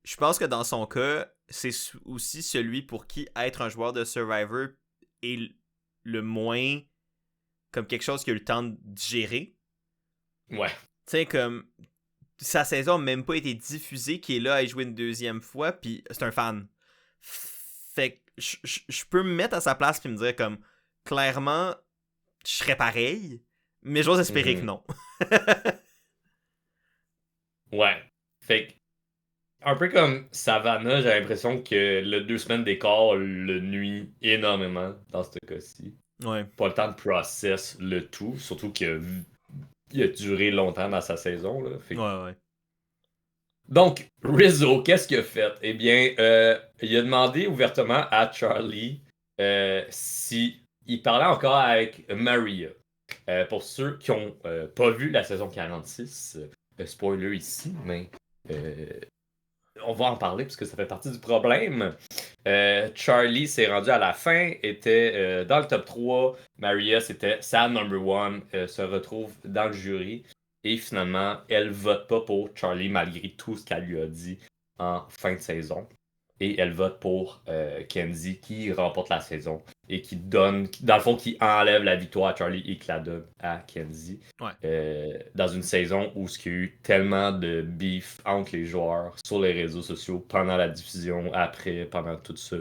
Je pense que dans son cas, c'est aussi celui pour qui être un joueur de Survivor est le moins comme quelque chose qui a eu le temps de digérer. Ouais. Tu sais, comme sa saison n'a même pas été diffusée, qui est là à y jouer une deuxième fois, puis c'est un fan. Fait que je peux me mettre à sa place puis me dire comme clairement, je serais pareil, mais j'ose espérer que Mhm. non. Ouais. Fait que, un peu comme Savannah, j'ai l'impression que le 2 semaines d'écart le nuit énormément dans ce cas-ci. Ouais. Pas le temps de process le tout, surtout qu'il a duré longtemps dans sa saison. Là. Fait que Ouais, ouais. donc, Rizzo, qu'est-ce qu'il a fait? Eh bien, il a demandé ouvertement à Charlie si il parlait encore avec Maria. Pour ceux qui n'ont pas vu la saison 46, spoiler ici, mais euh, on va en parler parce que ça fait partie du problème. Charlie s'est rendu à la fin, était dans le top 3. Maria, c'était sa number one, se retrouve dans le jury. Et finalement, elle vote pas pour Charlie malgré tout ce qu'elle lui a dit en fin de saison. Et elle vote pour Kenzie qui remporte la saison et qui donne, dans le fond, qui enlève la victoire à Charlie et qui la donne à Kenzie. Ouais. Dans une saison où il y a eu tellement de beef entre les joueurs sur les réseaux sociaux pendant la diffusion, après, pendant tout ça.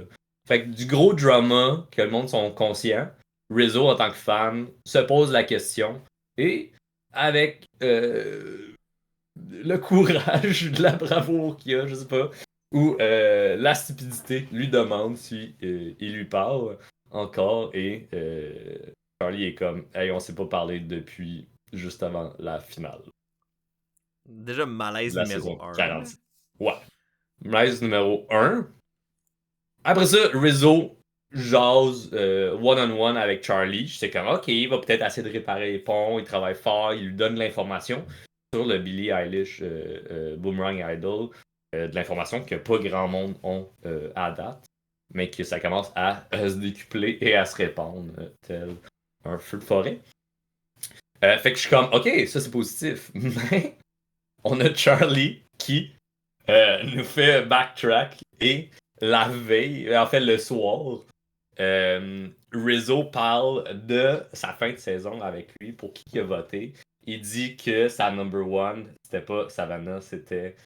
Fait que du gros drama que le monde sont conscients, Rizzo en tant que fan se pose la question et avec le courage, de la bravoure qu'il a, je sais pas, ou la stupidité lui demande si il lui parle encore et Charlie est comme hey, on s'est pas parlé depuis juste avant la finale Déjà, de malaise la numéro saison 1. 46. Ouais. Malaise numéro 1. Après ça, Rizzo jase one-on-one avec Charlie. J'étais comme ok, il va peut-être essayer de réparer les ponts, il travaille fort, il lui donne de l'information sur le Billie Eilish Boomerang Idol. De l'information que pas grand monde ont à date, mais que ça commence à se décupler et à se répandre tel un feu de forêt. Fait que je suis comme, ok, ça c'est positif, mais on a Charlie qui nous fait backtrack et la veille, en fait le soir, Rizzo parle de sa fin de saison avec lui pour qui il a voté. Il dit que sa number one, c'était pas Savannah, c'était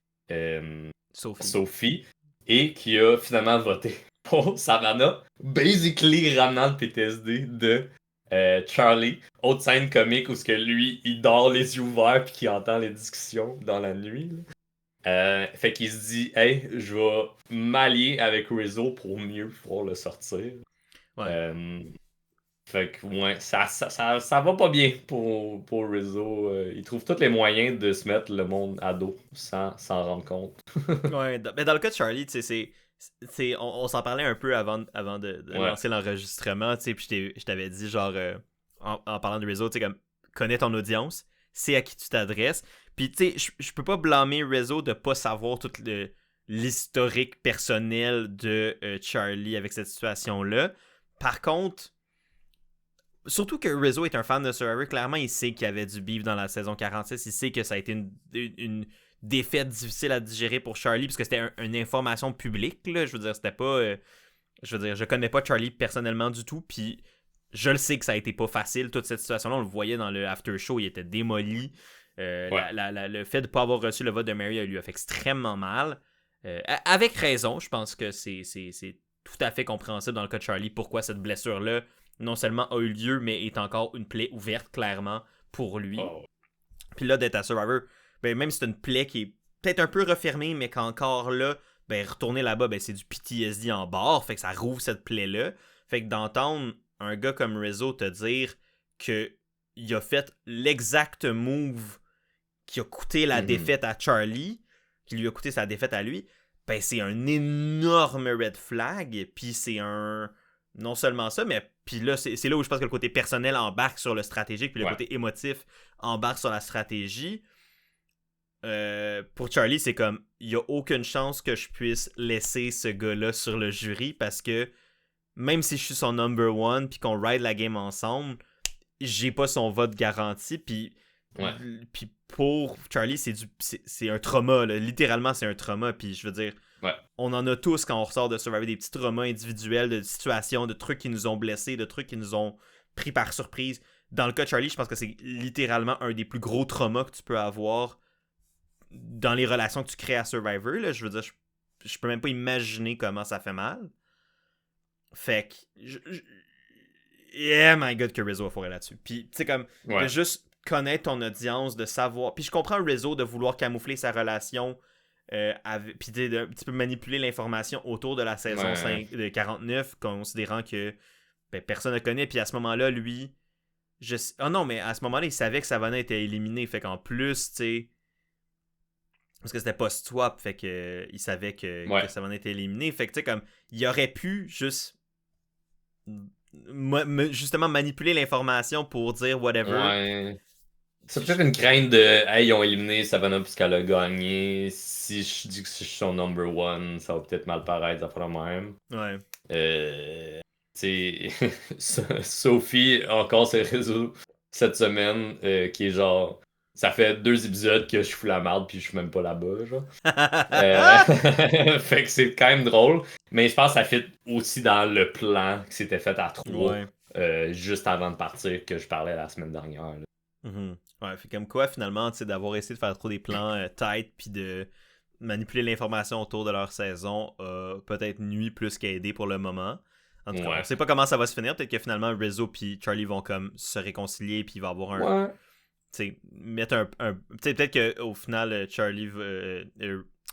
Sophie. Sophie et qui a finalement voté pour Savannah, basically ramenant le PTSD de Charlie. Autre scène comique où ce que lui, il dort les yeux ouverts puis qu'il entend les discussions dans la nuit. Fait qu'il se dit, hey, je vais m'allier avec Rizzo pour mieux pouvoir le sortir. Ouais. Euh, Fait que, ouais, ça va pas bien pour Rizzo. Il trouve tous les moyens de se mettre le monde à dos sans s'en rendre compte. Ouais, mais dans le cas de Charlie, tu sais, on s'en parlait un peu avant de Ouais. lancer l'enregistrement, tu sais, puis je t'avais dit, genre, en parlant de Rizzo, tu sais, comme, connais ton audience, c'est à qui tu t'adresses. Puis, tu sais, je peux pas blâmer Rizzo de pas savoir tout l'historique personnel de Charlie avec cette situation-là. Par contre, surtout que Rizzo est un fan de Survivor, clairement, il sait qu'il y avait du beef dans la saison 46. Il sait que ça a été une défaite difficile à digérer pour Charlie, parce que c'était une information publique. Là. Je veux dire, c'était pas. Je veux dire, je connais pas Charlie personnellement du tout, puis je le sais que ça a été pas facile, toute cette situation-là. On le voyait dans le after show, il était démoli. Ouais. Le fait de ne pas avoir reçu le vote de Mary lui a fait extrêmement mal. Avec raison, je pense que c'est tout à fait compréhensible dans le cas de Charlie pourquoi cette blessure-là non seulement a eu lieu, mais est encore une plaie ouverte, clairement, pour lui. Oh. Puis là, d'être à Survivor, ben, même si c'est une plaie qui est peut-être un peu refermée, mais qu'encore là, ben, retourner là-bas, ben, c'est du PTSD en bord, fait que ça rouvre cette plaie-là. Fait que d'entendre un gars comme Rizzo te dire qu'il a fait l'exact move qui a coûté la défaite à Charlie, qui lui a coûté sa défaite à lui, ben c'est un énorme red flag, puis c'est un... Non seulement ça, mais puis là, c'est là où je pense que le côté personnel embarque sur le stratégique, puis le côté émotif embarque sur la stratégie. Pour Charlie, c'est comme, il n'y a aucune chance que je puisse laisser ce gars-là sur le jury, parce que même si je suis son number one, puis qu'on ride la game ensemble, j'ai pas son vote garanti, puis pour Charlie, c'est un trauma, là. Littéralement, c'est un trauma, puis je veux dire, on en a tous quand on ressort de Survivor, des petits traumas individuels, de situations, de trucs qui nous ont blessés, de trucs qui nous ont pris par surprise. Dans le cas de Charlie, je pense que c'est littéralement un des plus gros traumas que tu peux avoir dans les relations que tu crées à Survivor, là. Je veux dire, je peux même pas imaginer comment ça fait mal. Fait que... Yeah, my god, que Rizzo a foiré là-dessus. Puis, tu sais, comme, de juste connaître ton audience, de savoir... Puis je comprends Rizzo de vouloir camoufler sa relation, puis de un petit peu manipuler l'information autour de la saison 5, de 49, considérant que personne ne connaît. Puis à ce moment-là, lui... Oh non, mais à ce moment-là, il savait que Savannah était éliminée. Fait qu'en plus, tu sais... Parce que c'était post-swap, fait que il savait que Savannah était éliminée. Fait que, tu sais, comme, il aurait pu juste... justement manipuler l'information pour dire whatever. Ouais. C'est peut-être une crainte de hey, ils ont éliminé Savannah puisqu'elle a gagné. Si je dis que je suis son number one, ça va peut-être mal paraître après même. Ouais. Tu Sophie, encore ses réseaux cette semaine, qui est genre. Ça fait 2 épisodes que je fous la merde puis je suis même pas là-bas, genre. Fait que c'est quand même drôle. Mais je pense que ça fit aussi dans le plan qui s'était fait à 3 juste avant de partir que je parlais la semaine dernière. Là. Mm-hmm. Ouais, fait comme quoi finalement, tu sais, d'avoir essayé de faire trop des plans tight puis de manipuler l'information autour de leur saison a peut-être nuit plus qu'aidé pour le moment. En tout cas, on sait pas comment ça va se finir. Peut-être que finalement Rizzo puis Charlie vont comme se réconcilier puis il va avoir un... T'sais, mettre un peut-être qu'au final, Charlie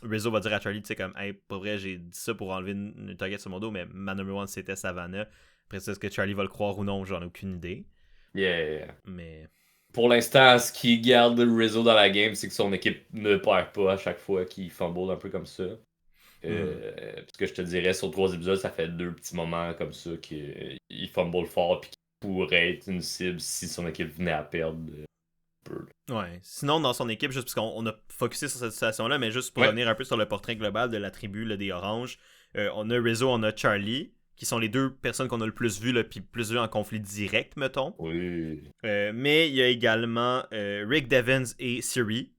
Rizzo va dire à Charlie, tu sais, comme, hey, pour vrai, j'ai dit ça pour enlever une target sur mon dos, mais ma number one c'était Savannah. Après ça, est-ce que Charlie va le croire ou non, j'en ai aucune idée. Mais. Pour l'instant, ce qui garde Rizzo dans la game, c'est que son équipe ne perd pas à chaque fois qu'il fumble un peu comme ça. Parce que je te dirais, sur 3 épisodes, ça fait 2 petits moments comme ça qu'il fumble fort et qu'il pourrait être une cible si son équipe venait à perdre. Ouais. Sinon, dans son équipe, juste parce qu'on a focusé sur cette situation-là, mais juste pour revenir un peu sur le portrait global de la tribu là, des Oranges, on a Rizzo, on a Charlie, qui sont les 2 personnes qu'on a le plus vues, puis plus vues en conflit direct, mettons. Oui. Mais il y a également Rick Devens et Siri,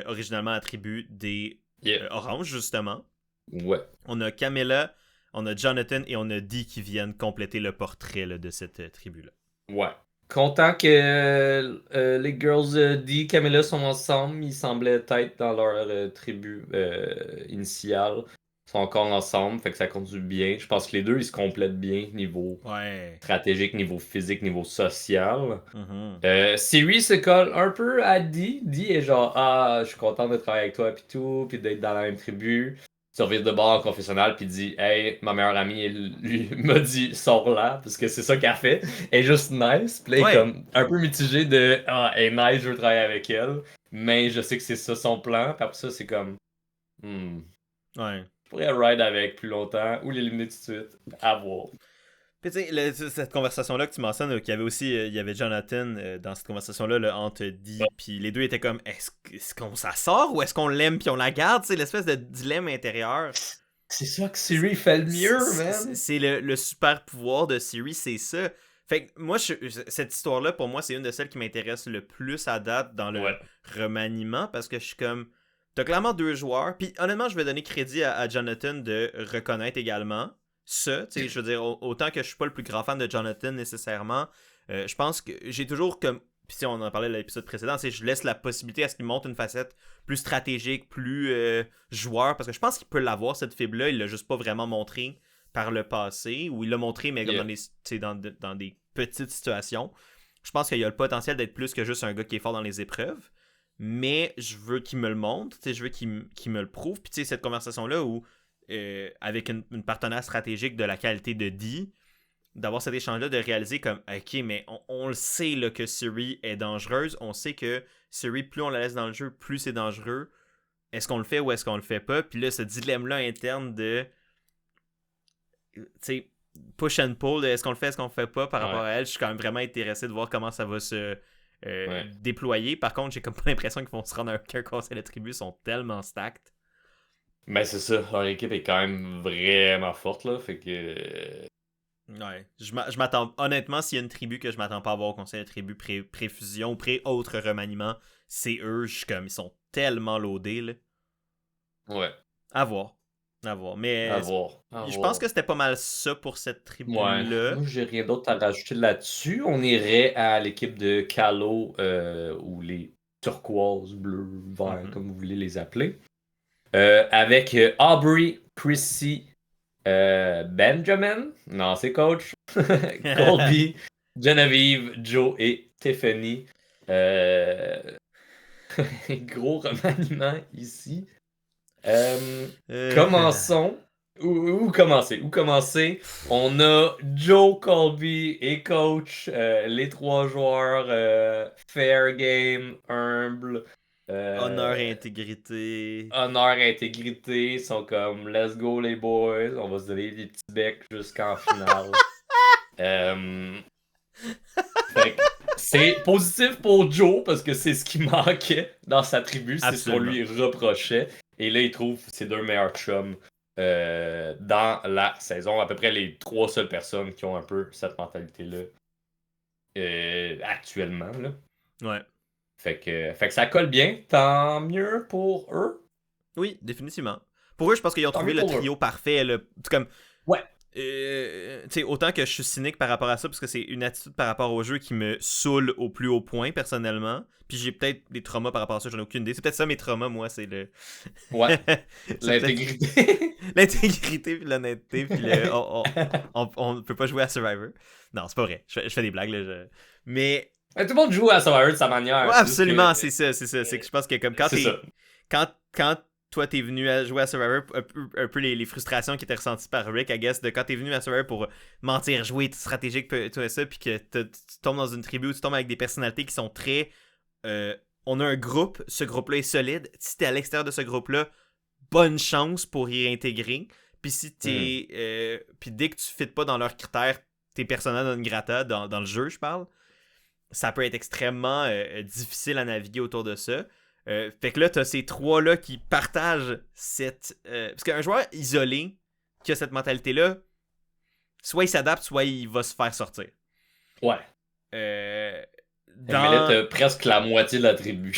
originalement la tribu des Oranges, justement. Ouais. On a Camilla, on a Jonathan et on a Dee qui viennent compléter le portrait là, de cette tribu-là. Ouais. Content que les girls Dee et Camilla sont ensemble. Ils semblaient être dans leur tribu initiale. Ils sont encore ensemble, fait que ça conduit bien. Je pense que les deux, ils se complètent bien niveau stratégique, niveau physique, niveau social. Siri se colle un peu à Dee. Dee est genre, je suis content de travailler avec toi pis tout, pis d'être dans la même tribu. tu reviens de bord en confessionnal puis dit hey, ma meilleure amie lui m'a dit sors là parce que c'est ça qu'elle fait. Elle est juste nice. Puis là, elle est Ouais. comme un peu mitigée de ah, elle est nice, je veux travailler avec elle. Mais je sais que c'est ça son plan. Puis après ça, c'est comme Ouais. je pourrais ride avec plus longtemps ou l'éliminer tout de suite. À voir. Puis tu sais, cette conversation-là que tu mentionnes, qu'il y avait aussi, il y avait Jonathan dans cette conversation-là, là, entre Dee, puis les deux étaient comme, est-ce qu'on ça sort ou est-ce qu'on l'aime puis on la garde, tu sais, l'espèce de dilemme intérieur. C'est ça que Siri fait le mieux, man. C'est le super pouvoir de Siri, c'est ça. Fait que moi, cette histoire-là, pour moi, c'est une de celles qui m'intéresse le plus à date dans le remaniement, parce que je suis comme, t'as clairement deux joueurs, puis honnêtement, je vais donner crédit à Jonathan de reconnaître également ça, tu sais, je veux dire, autant que je suis pas le plus grand fan de Jonathan nécessairement, je pense que j'ai toujours comme, puis on en parlait à l'épisode précédent, je laisse la possibilité à ce qu'il montre une facette plus stratégique, plus joueur, parce que je pense qu'il peut l'avoir cette fibre-là, il l'a juste pas vraiment montré par le passé, ou il l'a montré, mais comme dans des petites situations. Je pense qu'il y a le potentiel d'être plus que juste un gars qui est fort dans les épreuves, mais je veux qu'il me le montre, je veux qu'il me le prouve, puis cette conversation-là où avec une partenaire stratégique de la qualité de Dee, d'avoir cet échange-là, de réaliser comme, ok, mais on le sait là, que Siri est dangereuse, on sait que Siri, plus on la laisse dans le jeu, plus c'est dangereux. Est-ce qu'on le fait ou est-ce qu'on le fait pas? Puis là, ce dilemme-là interne de, tu sais, push and pull, est-ce qu'on le fait, est-ce qu'on le fait pas par rapport à elle, je suis quand même vraiment intéressé de voir comment ça va se déployer. Par contre, j'ai comme pas l'impression qu'ils vont se rendre à un conseil de tribu, ils sont tellement stacked. Mais c'est ça, leur équipe est quand même vraiment forte, là, fait que... Ouais, je m'attends, honnêtement, s'il y a une tribu que je m'attends pas à voir au conseil de tribu pré-fusion ou pré-autre remaniement, c'est eux, ils sont tellement loadés, là. Ouais. À voir. Mais À voir. Je pense que c'était pas mal ça pour cette tribu-là. Ouais. Moi, j'ai rien d'autre à rajouter là-dessus. On irait à l'équipe de Calo, ou les turquoises, bleus, verts, comme vous voulez les appeler. Avec Aubrey, Chrissy, Benjamin, non, c'est coach, Colby, Genevieve, Joe et Tiffany. Gros remaniement ici. Commençons. Où commencer? On a Joe, Colby et coach, les trois joueurs fair game, humble. Honneur et intégrité. Honneur et intégrité sont comme let's go les boys, on va se donner des petits becs jusqu'en finale. Fait que c'est positif pour Joe parce que c'est ce qui manquait dans sa tribu, c'est ce qu'on lui reprochait. Et là, il trouve ses deux meilleurs chums dans la saison. À peu près les trois seules personnes qui ont un peu cette mentalité-là actuellement. Là. Ouais. Fait que ça colle bien. Tant mieux pour eux. Oui, définitivement. Pour eux, je pense qu'ils ont trouvé le trio parfait. Comme, ouais. Autant que je suis cynique par rapport à ça, parce que c'est une attitude par rapport au jeu qui me saoule au plus haut point, personnellement. Puis j'ai peut-être des traumas par rapport à ça, j'en ai aucune idée. C'est peut-être ça mes traumas, moi, c'est le... Ouais, l'intégrité. L'intégrité, puis l'honnêteté, puis on peut pas jouer à Survivor. Non, c'est pas vrai, je fais des blagues, là. Mais... Tout le monde joue à Survivor de sa manière. Ouais, absolument, c'est ça. C'est que je pense que comme quand toi t'es venu à jouer à Survivor, un peu les frustrations qui étaient ressenties par Rick, I guess, de quand t'es venu à Survivor pour mentir, jouer stratégique, tout ça, puis que tu tombes dans une tribu où tu tombes avec des personnalités qui sont très... on a un groupe, ce groupe-là est solide. Si t'es à l'extérieur de ce groupe-là, bonne chance pour y intégrer. Puis si t'es... puis dès que tu fites pas dans leurs critères, tes persona non grata, dans le jeu, je parle, ça peut être extrêmement difficile à naviguer autour de ça. Fait que là, t'as ces trois-là qui partagent cette... parce qu'un joueur isolé qui a cette mentalité-là, soit il s'adapte, soit il va se faire sortir. Ouais. Mais là, t'as presque la moitié de la tribu.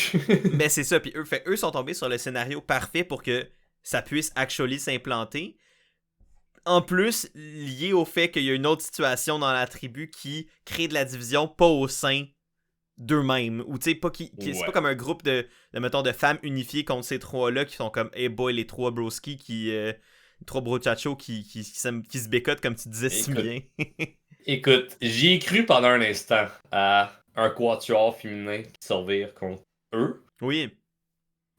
Mais c'est ça. Puis eux sont tombés sur le scénario parfait pour que ça puisse actually s'implanter. En plus, lié au fait qu'il y a une autre situation dans la tribu qui crée de la division pas au sein d'eux-mêmes. Ou tu sais, c'est pas comme un groupe de femmes unifiées contre ces trois-là qui sont comme hey boy, les trois broski les trois brochachos qui se bécotent comme tu disais si bien. Écoute, j'y ai cru pendant un instant à un quatuor féminin qui servir contre eux. Oui.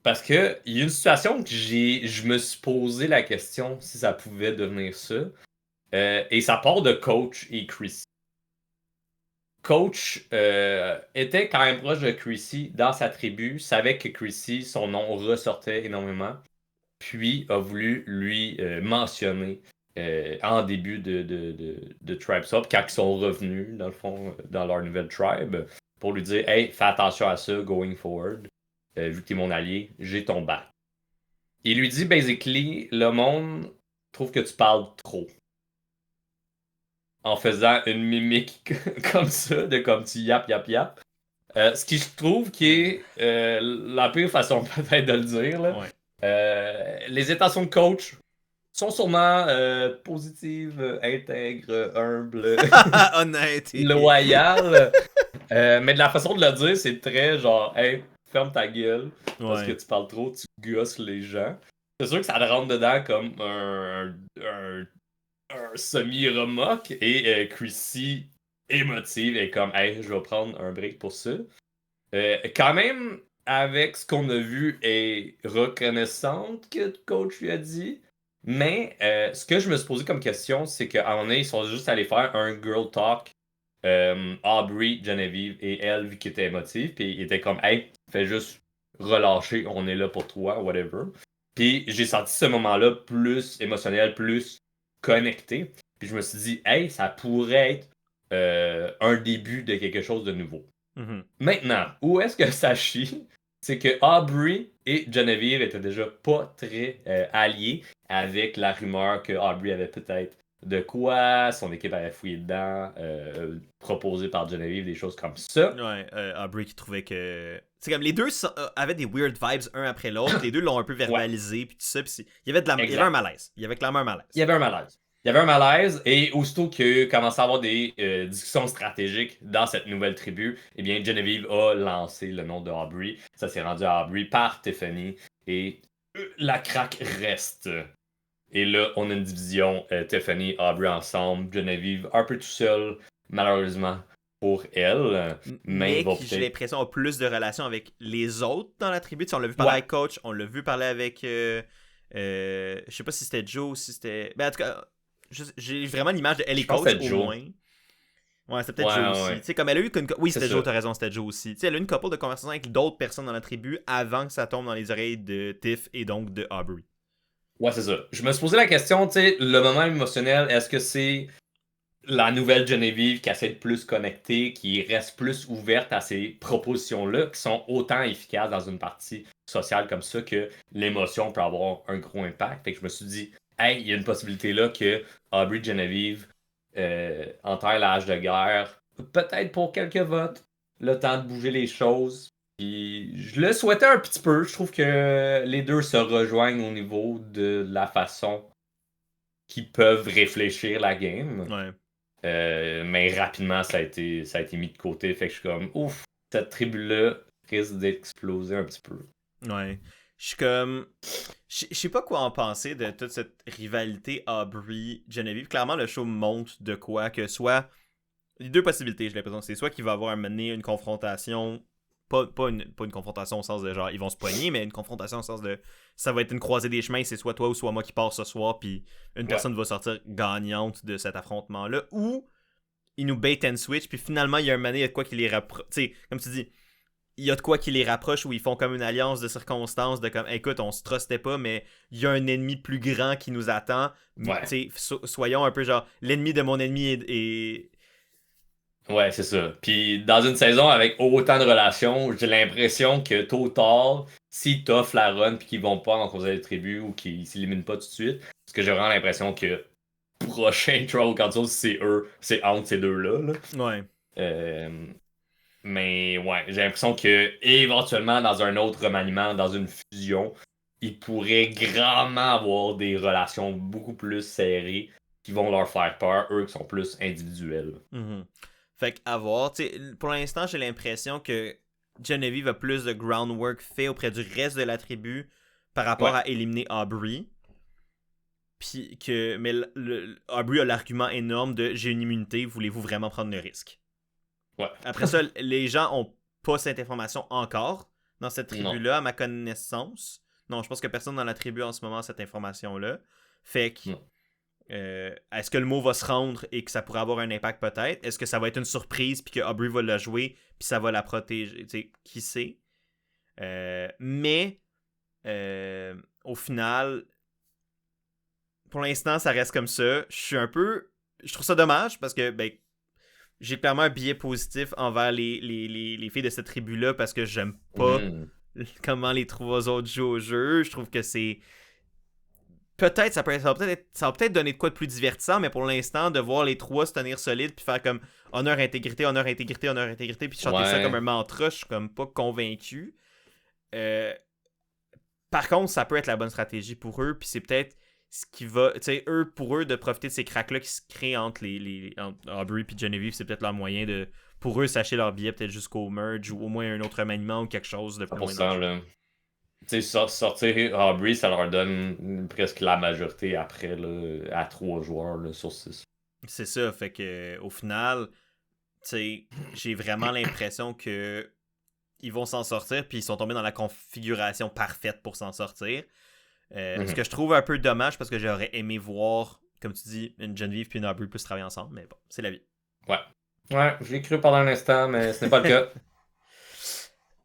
Parce que il y a une situation que je me suis posé la question si ça pouvait devenir ça. Et ça part de Coach et Chrissy. Coach était quand même proche de Chrissy dans sa tribu, savait que Chrissy, son nom ressortait énormément, puis a voulu lui mentionner en début de Tribe Up, quand ils sont revenus, dans le fond, dans leur nouvelle tribe, pour lui dire Hey, fais attention à ça, going forward. Vu que t'es mon allié, j'ai ton bac. Il lui dit, basically, le monde trouve que tu parles trop. En faisant une mimique comme ça, de comme tu yap, yap, yap. Ce qui je trouve qui est la pire façon peut-être de le dire. Là. Ouais. Les intentions de coach sont sûrement positives, intègres, humbles, Honnête. loyales. Mais de la façon de le dire, c'est très genre, hey, ferme ta gueule, parce que Ouais. tu parles trop, tu gosses les gens. C'est sûr que ça te rentre dedans comme un semi-remoque et Chrissy émotive et comme, hey, je vais prendre un break pour ça. Quand même, avec ce qu'on a vu, est reconnaissante que le coach lui a dit. Mais ce que je me suis posé comme question, c'est qu'à un moment donné, ils sont juste allés faire un girl talk. Aubrey, Genevieve et elle, vu qu'elle était émotive, puis il était comme, hey, fais juste relâcher, on est là pour toi, whatever. Puis j'ai senti ce moment-là plus émotionnel, plus connecté. Puis je me suis dit, hey, ça pourrait être un début de quelque chose de nouveau. Mhm. Maintenant, où est-ce que ça chie? C'est que Aubrey et Genevieve étaient déjà pas très alliés avec la rumeur que Aubrey avait peut-être de quoi, son équipe avait fouillé dedans, proposé par Genevieve, des choses comme ça. Ouais, Aubrey qui trouvait que. C'est comme les deux avaient des weird vibes un après l'autre, les deux l'ont un peu Ouais, verbalisé, puis tout ça, puis il y avait il y avait un exact. malaise. Il y avait clairement un malaise. Il y avait un malaise. Il y avait un malaise, et aussitôt qu'il commençait à avoir des discussions stratégiques dans cette nouvelle tribu, eh bien, Genevieve a lancé le nom de Aubrey. Ça s'est rendu à Aubrey par Tiffany, et la craque reste. Et là, on a une division Tiffany, Aubrey ensemble, Genevieve un peu tout seul, malheureusement pour elle, mais il Mais va qui, j'ai peut-être. l'impression, a plus de relations avec les autres dans la tribu. Tu sais, on l'a vu parler Ouais, avec Coach, on l'a vu parler avec. Je sais pas si c'était Joe ou si c'était. Ben, en tout cas, j'ai vraiment l'image de elle je et pense que Coach c'était au Joe. moins. Ouais, c'était peut-être Ouais, Joe ouais, aussi. ouais. Tu sais, comme elle a eu qu'une. Oui, C'est c'était Joe, ça. t'as raison, c'était Joe aussi. Tu sais, elle a eu une couple de conversations avec d'autres personnes dans la tribu avant que ça tombe dans les oreilles de Tiff et donc de Aubrey. Ouais, c'est ça. Je me suis posé la question, tu sais, le moment émotionnel, est-ce que c'est la nouvelle Genevieve qui essaie de plus connecter, qui reste plus ouverte à ces propositions-là, qui sont autant efficaces dans une partie sociale comme ça que l'émotion peut avoir un gros impact. Fait que je me suis dit, hey, il y a une possibilité là que Aubrey Genevieve enterre l'âge de guerre, peut-être pour quelques votes, le temps de bouger les choses. Puis je le souhaitais un petit peu. Je trouve que les deux se rejoignent au niveau de la façon qu'ils peuvent réfléchir la game. Ouais. Mais rapidement, ça a été mis de côté. Fait que je suis comme, ouf, cette tribu-là risque d'exploser un petit peu. Ouais. Je suis comme. Je sais pas quoi en penser de toute cette rivalité Aubrey-Genevieve. Clairement, le show montre de quoi que soit. Les deux possibilités, j'ai l'impression. C'est soit qu'il va avoir amené une confrontation. Pas une confrontation au sens de genre ils vont se poigner, mais une confrontation au sens de ça va être une croisée des chemins, c'est soit toi ou soit moi qui part ce soir, puis une Ouais. personne va sortir gagnante de cet affrontement-là, ou ils nous bait and switch, puis finalement il y a un moment, il y a de quoi qui les rapproche. Tu sais, comme tu dis, il y a de quoi qui les rapproche où ils font comme une alliance de circonstances de comme écoute on se trustait pas mais il y a un ennemi plus grand qui nous attend. Tu Ouais. sais, soyons un peu genre l'ennemi de mon ennemi est. Ouais, c'est ça. Puis dans une saison avec autant de relations, j'ai l'impression que tôt ou tard, s'ils t'offrent la run puis qu'ils vont pas en cause des tribus ou qu'ils s'éliminent pas tout de suite, parce que j'ai vraiment l'impression que prochain Tribal Council, c'est eux, c'est entre ces deux-là. Là. Ouais. Euh, Mais ouais, j'ai l'impression que éventuellement dans un autre remaniement, dans une fusion, ils pourraient grandement avoir des relations beaucoup plus serrées qui vont leur faire peur, eux qui sont plus individuels. Mhm. Fait qu'à voir. Tu sais, pour l'instant, j'ai l'impression que Genevieve a plus de groundwork fait auprès du reste de la tribu par rapport Ouais, à éliminer Aubrey. Puis que. Mais Aubrey a l'argument énorme de j'ai une immunité, voulez-vous vraiment prendre le risque? ouais, Après ça, les gens ont pas cette information encore. dans cette Non. tribu-là, à ma connaissance. Non, je pense que personne dans la tribu en ce moment a cette information-là. Fait que, Non. est-ce que le mot va se rendre et que ça pourrait avoir un impact peut-être? Est-ce que ça va être une surprise puis que Aubrey va le jouer puis ça va la protéger? Tu sais, qui sait? Mais, au final, pour l'instant, ça reste comme ça. Je trouve ça dommage parce que, ben, j'ai clairement un biais positif envers les filles de cette tribu-là parce que j'aime pas comment les trois autres jouent au jeu. Je trouve que c'est... Peut-être, ça va peut-être donner de quoi de plus divertissant, mais pour l'instant, de voir les trois se tenir solides puis faire comme honneur, intégrité, honneur, intégrité, honneur, intégrité, puis chanter ça comme un mantra, je suis comme pas convaincu. Par contre, ça peut être la bonne stratégie pour eux, puis c'est peut-être ce qui va, tu sais, pour eux, de profiter de ces cracks-là qui se créent entre entre Aubrey et Genevieve, c'est peut-être leur moyen de, pour eux, s'acheter leur billet peut-être jusqu'au merge ou au moins un autre remaniement ou quelque chose de plus loin. 100%, là. Tu sais, sortir Aubrey, ça leur donne presque la majorité après, là, à 3 joueurs là, sur 6. C'est ça, fait que au final, tu sais, j'ai vraiment l'impression que ils vont s'en sortir, puis ils sont tombés dans la configuration parfaite pour s'en sortir. Ce que je trouve un peu dommage, parce que j'aurais aimé voir, comme tu dis, une Genevieve puis une Aubrey plus travailler ensemble, mais bon, c'est la vie. Ouais, je l'ai cru pendant un instant, mais ce n'est pas le cas.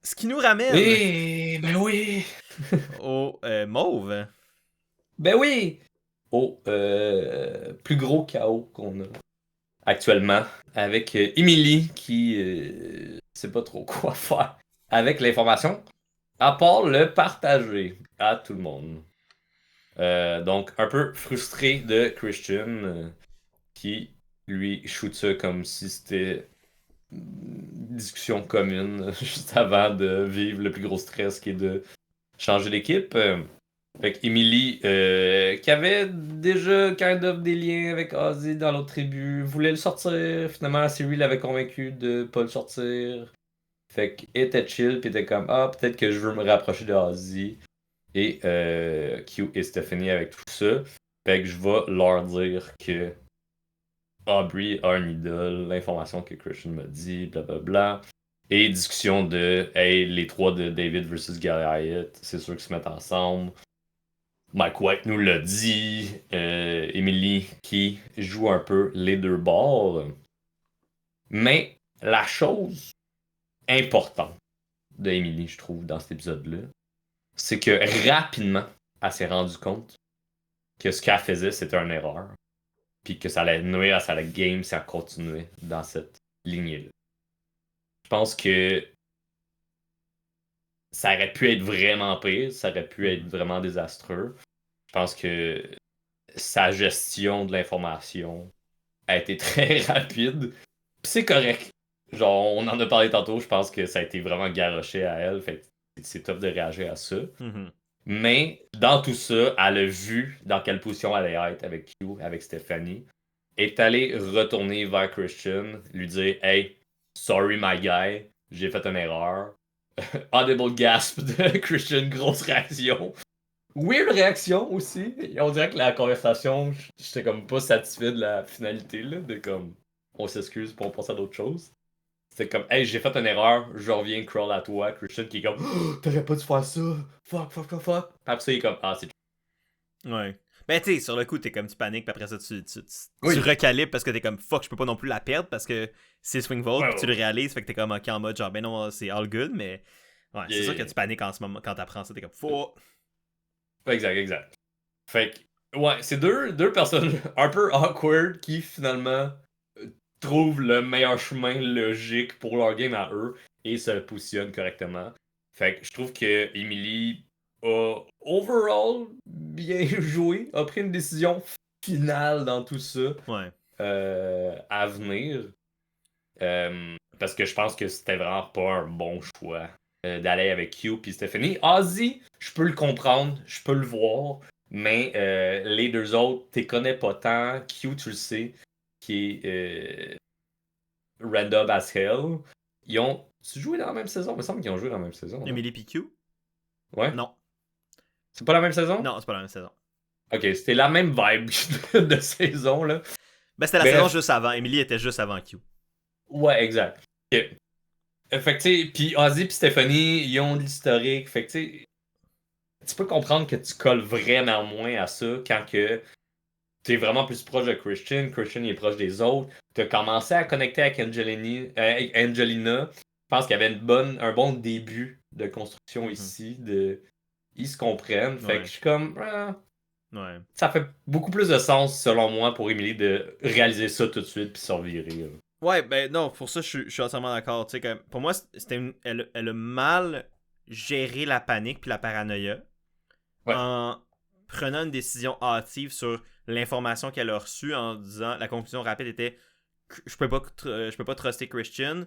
Ce qui nous ramène Ben oui! au Mauve. Ben oui! Au plus gros chaos qu'on a actuellement, avec Emily qui sait pas trop quoi faire avec l'information, à part le partager à tout le monde. Donc, un peu frustré de Christian, qui lui shoot ça comme si c'était une discussion commune juste avant de vivre le plus gros stress qui est de changer d'équipe. Fait que Emily, qui avait déjà kind of des liens avec Ozzy dans l'autre tribu, voulait le sortir. Finalement, Cyril l'avait convaincu de pas le sortir. Fait qu'il était chill, pis était comme ah, peut-être que je veux me rapprocher de Ozzy. Et Q et Stephanie avec tout ça. Fait que je vais leur dire que Aubrey a une idole, l'information que Christian m'a dit, blablabla. Et discussion de hey, les trois de David versus Goliath, c'est sûr qu'ils se mettent ensemble. Mike White nous l'a dit. Emily qui joue un peu les deux bords. Mais la chose importante de Emily, je trouve, dans cet épisode-là, c'est que rapidement, elle s'est rendue compte que ce qu'elle faisait, c'était une erreur. Puis que ça allait nuire à sa game si elle continuait dans cette lignée-là. Je pense que ça aurait pu être vraiment pire, ça aurait pu être vraiment désastreux. Je pense que sa gestion de l'information a été très rapide. Puis c'est correct. Genre, on en a parlé tantôt, je pense que ça a été vraiment garoché à elle. Fait que c'est top de réagir à ça. Mm-hmm. Mais dans tout ça, elle a vu dans quelle position elle allait être avec Q, avec Stephanie. Est allée retourner vers Christian, lui dire hey, sorry my guy, j'ai fait une erreur. Audible gasp de Christian, grosse réaction. Weird réaction aussi. On dirait que la conversation, j'étais comme pas satisfait de la finalité, là, de comme on s'excuse pour on passe à d'autres choses. C'était comme hey, j'ai fait une erreur, je reviens crawl à toi. Christian qui est comme oh, t'aurais pas dû faire ça. Fuck. Puis après ça, il est comme ah, c'est. Ouais. Ben, tu sais, sur le coup, t'es comme tu paniques, puis après ça, tu Oui. recalibres parce que t'es comme fuck, je peux pas non plus la perdre parce que c'est Swing Vote, Ouais, puis tu le réalises, fait que t'es comme ok en mode genre, ben non, c'est all good, mais ouais, c'est sûr que tu paniques en ce moment quand t'apprends ça, t'es comme fuck. Exact. Fait que, ouais, c'est deux personnes un peu awkward qui finalement trouvent le meilleur chemin logique pour leur game à eux et se positionnent correctement. Fait que je trouve que Emily a overall bien joué, a pris une décision finale dans tout ça Ouais. à venir. Parce que je pense que c'était vraiment pas un bon choix d'aller avec Q puis Stephanie. Ozzy, je peux le comprendre, je peux le voir, mais les deux autres, t'es connais pas tant. Q, tu le sais, qui est random as hell. Ils ont. Tu joué dans la même saison? Il me semble qu'ils ont joué dans la même saison. Emily PQ? Ouais. Non. C'est pas la même saison? Non, c'est pas la même saison. Ok, c'était la même vibe de saison, là. Ben, c'était la saison juste avant. Emily était juste avant Q. Ouais, exact. Ok. Fait que, tu sais, puis Ozzy et Stephanie, ils ont de l'historique. Fait que, tu sais, tu peux comprendre que tu colles vraiment moins à ça quand que t'es vraiment plus proche de Christian. Christian il est proche des autres. T'as commencé à connecter avec Angelina. Je pense qu'il y avait un bon début de construction Mhm. ici. Ils se comprennent. Fait que Ouais. je suis comme. Ouais. Ça fait beaucoup plus de sens, selon moi, pour Emily de réaliser ça tout de suite puis s'en virer, là. Ouais, ben non, pour ça, je suis entièrement d'accord. Tu sais, pour moi, elle a mal géré la panique puis la paranoïa Ouais. en prenant une décision hâtive sur l'information qu'elle a reçue en disant la conclusion rapide était je peux pas truster Christian.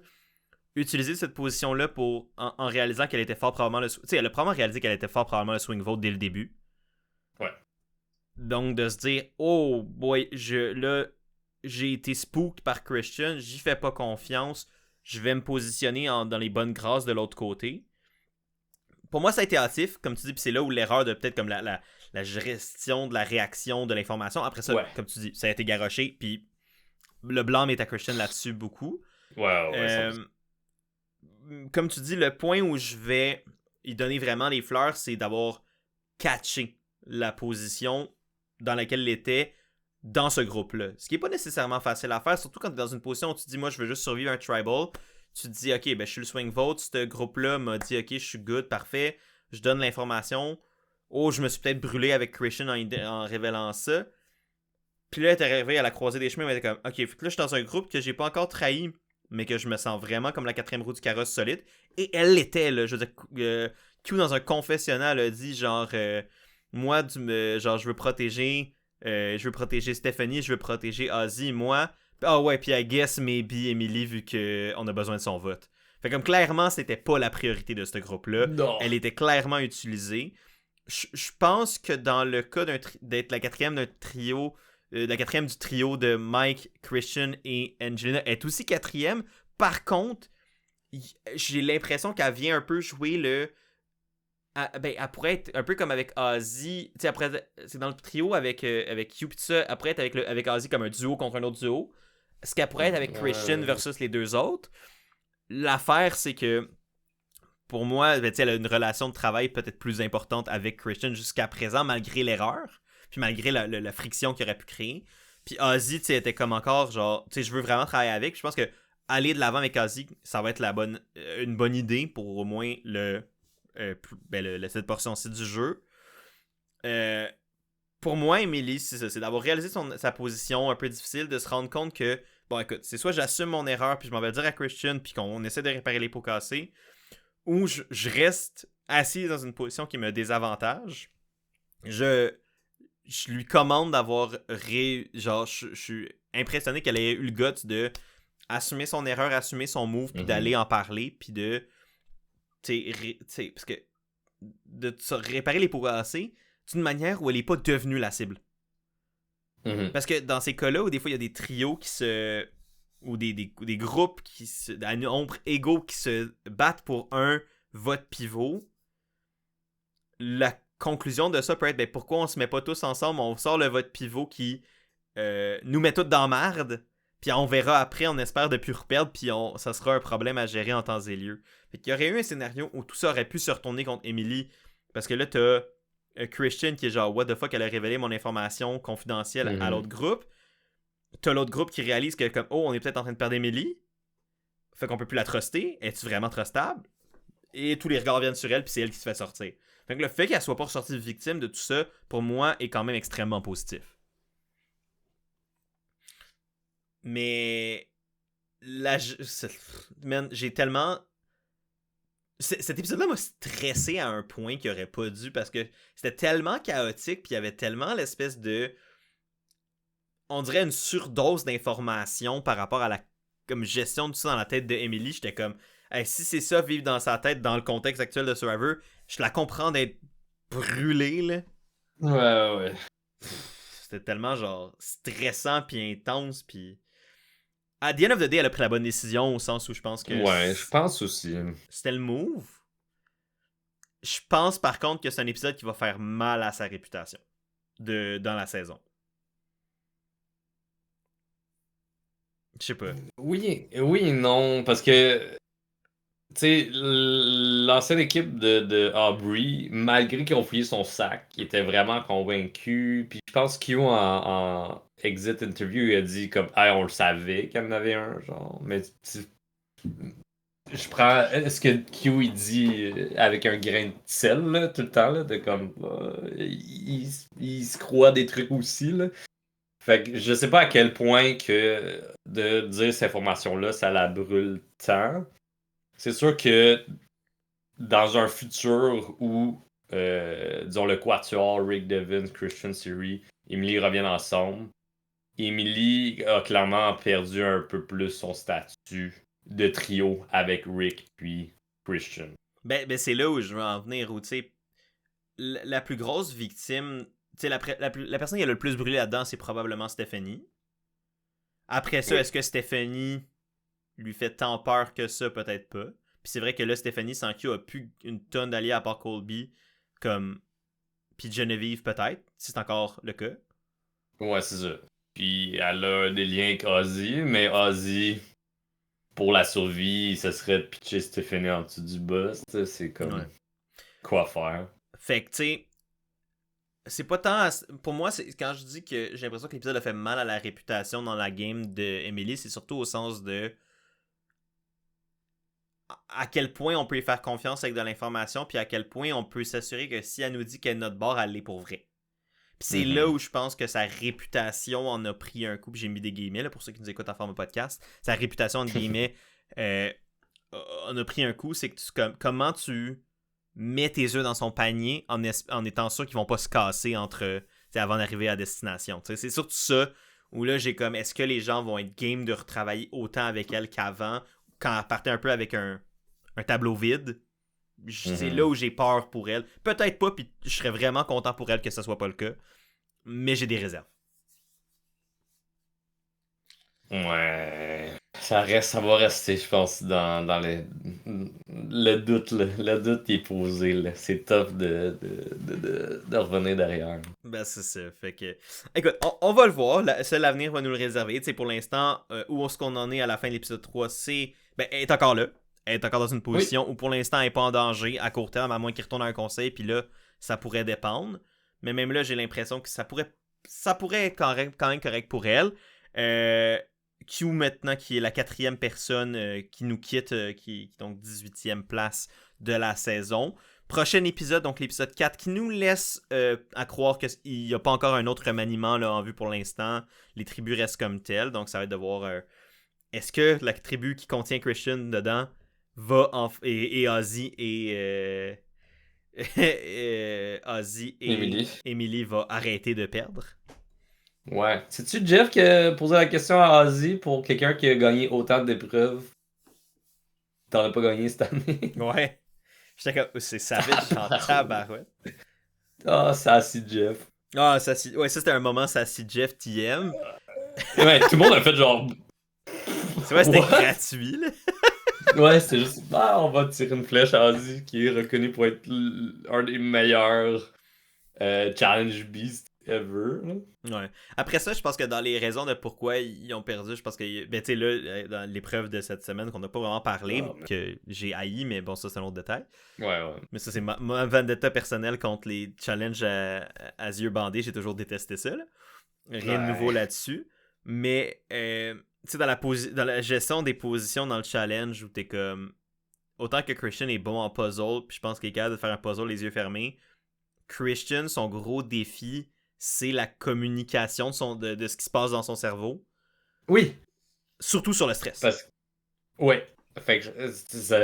Utiliser cette position-là en réalisant qu'elle était fort probablement tu sais, elle a probablement réalisé qu'elle était fort probablement le swing vote dès le début. Ouais. Donc de se dire oh boy, là j'ai été spooked par Christian, j'y fais pas confiance, je vais me positionner dans les bonnes grâces de l'autre côté. Pour moi, ça a été hâtif, comme tu dis, puis c'est là où l'erreur de peut-être comme la gestion de la réaction de l'information. Après ça, Ouais. comme tu dis, ça a été garoché, puis le blâme est à Christian là-dessus beaucoup. Ouais, ouais, 100%. Euh, Comme tu dis, le point où je vais y donner vraiment les fleurs, c'est d'avoir catché la position dans laquelle il était dans ce groupe-là. Ce qui n'est pas nécessairement facile à faire, surtout quand tu es dans une position où tu te dis, moi, je veux juste survivre un tribal. Tu te dis, ok, ben, je suis le swing vote. Ce groupe-là m'a dit, ok, je suis good, parfait. Je donne l'information. Oh, je me suis peut-être brûlé avec Christian en révélant ça. Puis là, t'es arrivé à la croisée des chemins, mais t'es comme, ok, fait que là, je suis dans un groupe que j'ai pas encore trahi, mais que je me sens vraiment comme la quatrième roue du carrosse solide. Et elle l'était, là. Je veux dire, Q dans un confessionnal a dit, genre, moi, genre, je veux protéger Stephanie, je veux protéger Ozzy, moi. Ah ouais, puis I guess maybe Emily, vu qu'on a besoin de son vote. Fait comme clairement, c'était pas la priorité de ce groupe-là. Non. Elle était clairement utilisée. Je pense que dans le cas d'être la quatrième d'un trio, la quatrième du trio de Mike, Christian et Angelina est aussi quatrième. Par contre, j'ai l'impression qu'elle vient un peu jouer elle pourrait être un peu comme avec Ozzy. Tu sais, après, c'est dans le trio avec Q pis tout ça. Elle pourrait être avec Ozzy comme un duo contre un autre duo. Ce qu'elle pourrait être avec Christian versus les deux autres. L'affaire, c'est que pour moi, ben, elle a une relation de travail peut-être plus importante avec Christian jusqu'à présent, malgré l'erreur, puis malgré la friction qu'il aurait pu créer. Puis Ozzy, était comme encore, genre, je veux vraiment travailler avec. Puis je pense que aller de l'avant avec Ozzy, ça va être une bonne idée pour au moins cette portion-ci du jeu. Euh, pour moi, Emily, c'est ça, c'est d'avoir réalisé sa position un peu difficile, de se rendre compte que, bon, écoute, c'est soit j'assume mon erreur, puis je m'en vais le dire à Christian, puis qu'on essaie de réparer les pots cassés, où je reste assis dans une position qui me désavantage. Je lui commande d'avoir genre, je suis impressionné qu'elle ait eu le guts de assumer son erreur, assumer son move, puis d'aller en parler, puis de, parce que de réparer les pots cassés d'une manière où elle n'est pas devenue la cible. Parce que dans ces cas-là, où des fois il y a des trios ou des groupes à nombre égaux qui se battent pour un vote pivot, la conclusion de ça peut être pourquoi on se met pas tous ensemble, on sort le vote pivot qui nous met tous dans merde, puis on verra après, on espère de plus reperdre, puis ça sera un problème à gérer en temps et lieu. Fait qu'il y aurait eu un scénario où tout ça aurait pu se retourner contre Emily, parce que là t'as Christian qui est genre what the fuck, elle a révélé mon information confidentielle à l'autre groupe. T'as l'autre groupe qui réalise que comme oh, on est peut-être en train de perdre Emily, fait qu'on peut plus la truster, es-tu vraiment trustable? Et tous les regards viennent sur elle, puis c'est elle qui se fait sortir. Fait que le fait qu'elle soit pas ressortie victime de tout ça, pour moi, est quand même extrêmement positif. Mais là, man, j'ai tellement. Cet épisode-là m'a stressé à un point qu'il aurait pas dû parce que c'était tellement chaotique, puis il y avait tellement l'espèce de. On dirait une surdose d'informations par rapport à la comme gestion de tout ça dans la tête de Emily. J'étais comme, hey, si c'est ça, vivre dans sa tête dans le contexte actuel de Survivor, je la comprends d'être brûlée, là. Ouais. C'était tellement, genre, stressant puis intense, puis... À the end of the day, elle a pris la bonne décision au sens où je pense que Ouais, je pense aussi. c'était le move. Je pense par contre que c'est un épisode qui va faire mal à sa réputation dans la saison. Je sais pas. Oui et non, parce que Tu sais, l'ancienne équipe de Aubrey, malgré qu'ils ont fouillé son sac, ils étaient vraiment convaincus. Puis je pense Q en exit interview, il a dit comme, hey, on le savait qu'il y en avait un, genre. Mais je prends. Est-ce que Q il dit avec un grain de sel, là, tout le temps, là, de comme. Il se croit des trucs aussi, là. Fait que je sais pas à quel point que de dire cette information-là, ça la brûle tant. C'est sûr que dans un futur où, disons, le Quatuor, Rick Devens, Christian Siri, Emily reviennent ensemble, Emily a clairement perdu un peu plus son statut de trio avec Rick puis Christian. Ben c'est là où je veux en venir, où tu sais, la plus grosse victime, tu sais, la personne qui a le plus brûlé là-dedans, c'est probablement Stephanie. Après ça, Oui. est-ce que Stephanie lui fait tant peur que ça? Peut-être pas. Puis c'est vrai que là, Stephanie, sans Q, a plus une tonne d'alliés à part Colby, comme. Puis Geneviève, peut-être, si c'est encore le cas. Ouais, c'est ça. Puis elle a des liens avec Ozzy, mais Ozzy, pour la survie, ce serait de pitcher Stephanie en dessous du boss. C'est comme Ouais. quoi faire. Fait que, tu sais, c'est pas tant. Pour moi, c'est quand je dis que j'ai l'impression que l'épisode a fait mal à la réputation dans la game de Emily, c'est surtout au sens de à quel point on peut y faire confiance avec de l'information, puis à quel point on peut s'assurer que si elle nous dit qu'elle est notre bord, elle l'est pour vrai. Puis c'est là où je pense que sa réputation en a pris un coup, puis j'ai mis des guillemets là, pour ceux qui nous écoutent en forme podcast. Sa réputation, entre guillemets, en a pris un coup, c'est que comment tu mets tes œufs dans son panier en étant sûr qu'ils vont pas se casser avant d'arriver à destination. T'sais, c'est surtout ça où là j'ai comme est-ce que les gens vont être game de retravailler autant avec elle qu'avant quand elle partait un peu avec un tableau vide. C'est là où j'ai peur pour elle. Peut-être pas, puis je serais vraiment content pour elle que ce soit pas le cas. Mais j'ai des réserves. Ouais. Ça va rester, je pense, dans le doute, là. Le doute est posé, là. C'est tough de revenir derrière. Ben, c'est ça. Fait que. Écoute, on va le voir. Seul l'avenir va nous le réserver. Tu sais, pour l'instant, où est-ce qu'on en est à la fin de l'épisode 3, c'est. Ben, elle est encore là. Elle est encore dans une Oui. position où pour l'instant, elle n'est pas en danger à court terme, à moins qu'il retourne à un conseil. Puis là, ça pourrait dépendre. Mais même là, j'ai l'impression que ça pourrait être quand même correct pour elle. Q maintenant, qui est la 4e personne qui nous quitte, qui est donc 18e place de la saison. Prochain épisode, donc l'épisode 4, qui nous laisse à croire qu'il n'y a pas encore un autre remaniement là, en vue pour l'instant. Les tribus restent comme telles, donc ça va être de voir est-ce que la tribu qui contient Christian dedans va et Ozzy et Ozzy et Emily. Emily va arrêter de perdre. Ouais. C'est-tu Jeff qui a posé la question à Ozzy pour quelqu'un qui a gagné autant d'épreuves? T'en as pas gagné cette année? Ouais. J'étais comme, c'est savage en tabarouette. Ah, ça, c'est Jeff. Ah, ça c'était un moment, ça si Jeff TM. Ouais, tout le monde a fait genre. C'est vrai, c'était What? gratuit, là. Ouais, c'est juste. Ah, on va tirer une flèche à Ozzy qui est reconnu pour être un des meilleurs Challenge Beast ever. Là. Ouais. Après ça, je pense que dans les raisons de pourquoi ils ont perdu, je pense que, ben, tu sais, là, dans l'épreuve de cette semaine qu'on n'a pas vraiment parlé, Ah, mais- que j'ai haï, mais bon, ça, c'est un autre détail. Ouais, ouais. Mais ça, c'est ma vendetta personnelle contre les challenges à yeux bandés. J'ai toujours détesté ça, là. Rien de nouveau Ouais. là-dessus. Mais, tu sais, dans la gestion des positions dans le challenge où t'es comme. Autant que Christian est bon en puzzle, puis je pense qu'il est capable de faire un puzzle les yeux fermés. Christian, son gros défi, c'est la communication de ce qui se passe dans son cerveau. Oui, Surtout sur le stress. parce que. Ouais. Fait que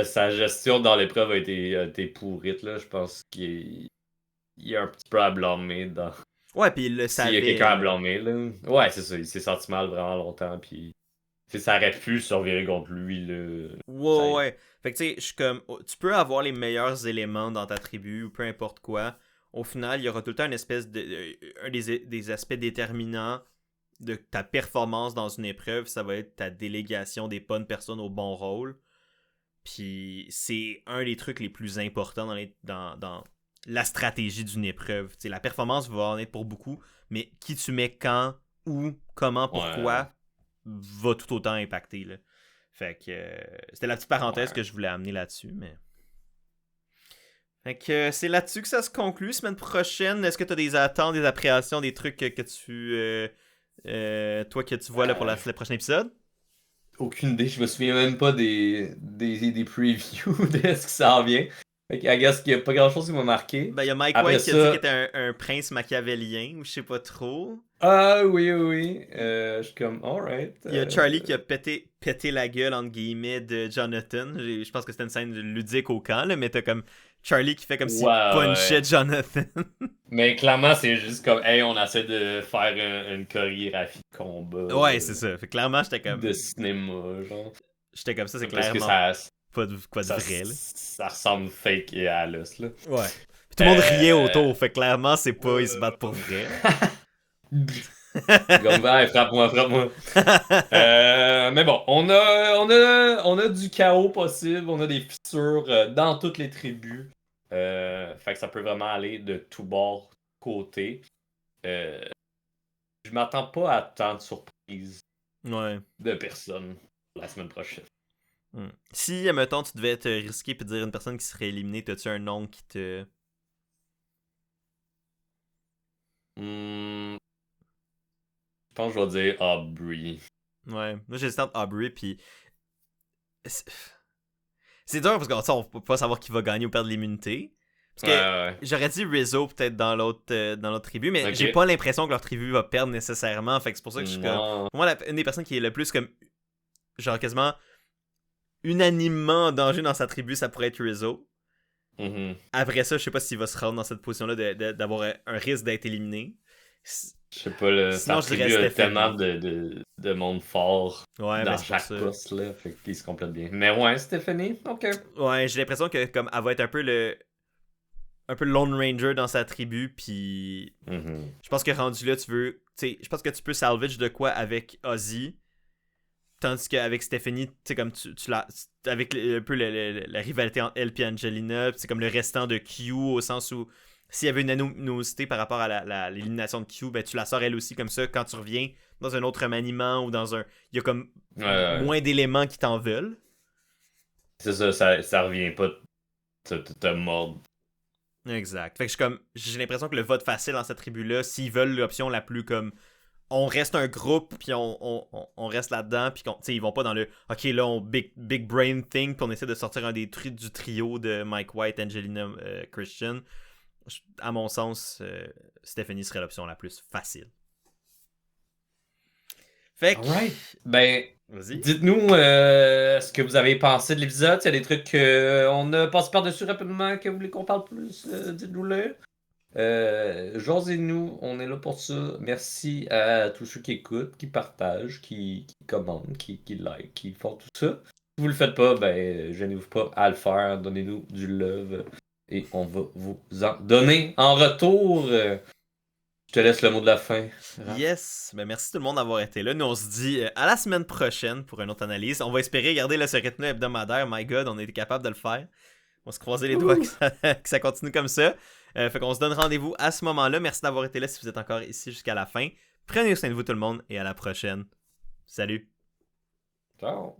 sa gestion dans l'épreuve a été pourrite, là. Je pense qu'il y a un petit peu à blâmer dans. Ouais, puis il le S'il y a savait. quelqu'un à Là. blâmer, là. Ouais, c'est ça. Il s'est senti mal vraiment longtemps, puis. Ça aurait pu se revirer contre lui, là. Ça... Ouais. Fait que tu sais, je suis comme. Tu peux avoir les meilleurs éléments dans ta tribu ou peu importe quoi. Au final, il y aura tout le temps une espèce de. Un des aspects déterminants de ta performance dans une épreuve, ça va être ta délégation des bonnes personnes au bon rôle. Puis c'est un des trucs les plus importants dans la stratégie d'une épreuve. T'sais, la performance va en être pour beaucoup, mais qui tu mets quand, où, comment, Ouais. pourquoi va tout autant impacter. Là. Fait que c'était la petite parenthèse Ouais. que je voulais amener là-dessus, mais... Fait que c'est là-dessus que ça se conclut. Semaine prochaine, est-ce que tu as des attentes, des appréhensions, des trucs que tu... toi, que tu vois là pour le prochain épisode? Aucune idée, je me souviens même pas des previews de ce qui s'en vient. Fait que, I guess qu'il y a pas grand chose qui m'a marqué. Ben, il y a Mike Après White qui a ça- dit qu'il était un prince machiavélien, ou je sais pas trop. Ah oui, oui, oui. Je suis comme, alright. Il y a Charlie qui a pété la gueule, entre guillemets, de Jonathan. Je pense que c'était une scène ludique au camp, là, mais t'as comme Charlie qui fait comme s'il Ouais, punchait ouais. Jonathan. Mais clairement, c'est juste comme, hey, on essaie de faire une chorégraphie de combat Ouais, c'est ça. Fait que clairement, de cinéma, genre. j'étais comme ça, c'est Parce que clairement pas de quoi de vrai, là. ça ressemble fake et à l'os, là. Ouais. Puis tout le monde riait Euh, autour, fait que clairement, c'est pas, ils se battent pour vrai. Comme, hey, frappe-moi, frappe-moi. Mais bon, on a du chaos possible, on a des fissures dans toutes les tribus. Fait que ça peut vraiment aller de tous bords, côté. Je m'attends pas à tant de surprises Ouais. de personnes la semaine prochaine. Si, admettons, tu devais te risquer et dire une personne qui serait éliminée, t'as-tu un nom qui te... Je pense que je vais dire Aubrey. Ouais. Moi, j'ai le entre Aubrey, puis... C'est dur parce qu'on peut pas savoir qui va gagner ou perdre l'immunité. Parce que Ouais. j'aurais dit Rizzo peut-être dans l'autre tribu, mais Ok. j'ai pas l'impression que leur tribu va perdre nécessairement. Fait que c'est pour ça que je suis comme... Non. Pour moi, une des personnes qui est le plus comme... Genre quasiment unanimement en danger dans sa tribu, ça pourrait être Rizzo. Mhm. Après ça, je sais pas s'il va se rendre dans cette position-là d'avoir un risque d'être éliminé. Je sais pas, Sinon, sa je dirais tribu a Stephanie. tellement de monde fort Ouais, dans mais c'est pour chaque ça. poste, là. Fait qu'ils se complètent bien. Mais ouais, Stephanie, ok. Ouais, j'ai l'impression que comme elle va être un peu le Lone Ranger dans sa tribu, puis Mhm. je pense que rendu là, je pense que tu peux salvage de quoi avec Ozzy, tandis qu'avec Stephanie, tu sais, comme tu l'as, avec un peu la rivalité entre elle et Angelina, c'est comme le restant de Q, au sens où s'il y avait une animosité par rapport à l'élimination de Q, ben tu la sors elle aussi, comme ça, quand tu reviens dans un autre maniement ou dans un... Il y a comme moins d'éléments qui t'en veulent. C'est ça revient pas te mordre. Exact. Fait que j'ai l'impression que le vote facile dans cette tribu-là, s'ils veulent l'option la plus comme on reste un groupe puis on reste là-dedans puis ils vont pas dans le ok là on big brain thing puis on essaie de sortir un des du trio de Mike White, Angelina, Christian. À mon sens, Stephanie serait l'option la plus facile. Fait que... Alright. Ben, vas-y. dites-nous ce que vous avez pensé de l'épisode. S'il y a des trucs qu'on a passé par-dessus rapidement, que vous voulez qu'on parle plus, dites-nous-le. Jasez-nous, on est là pour ça. Merci à tous ceux qui écoutent, qui partagent, qui commentent, qui like, qui font tout ça. Si vous le faites pas, ben, gênez-vous pas à le faire. Donnez-nous du love et on va vous en donner en retour. Je te laisse le mot de la fin. Yes, ben merci tout le monde d'avoir été là. Nous on se dit à la semaine prochaine pour une autre analyse. On va espérer garder ce rythme hebdomadaire. My God, on a été capable de le faire. On va se croiser les doigts que ça continue comme ça. Fait qu'on se donne rendez-vous à ce moment-là. Merci d'avoir été là si vous êtes encore ici jusqu'à la fin. Prenez soin de vous tout le monde et à la prochaine. Salut. Ciao.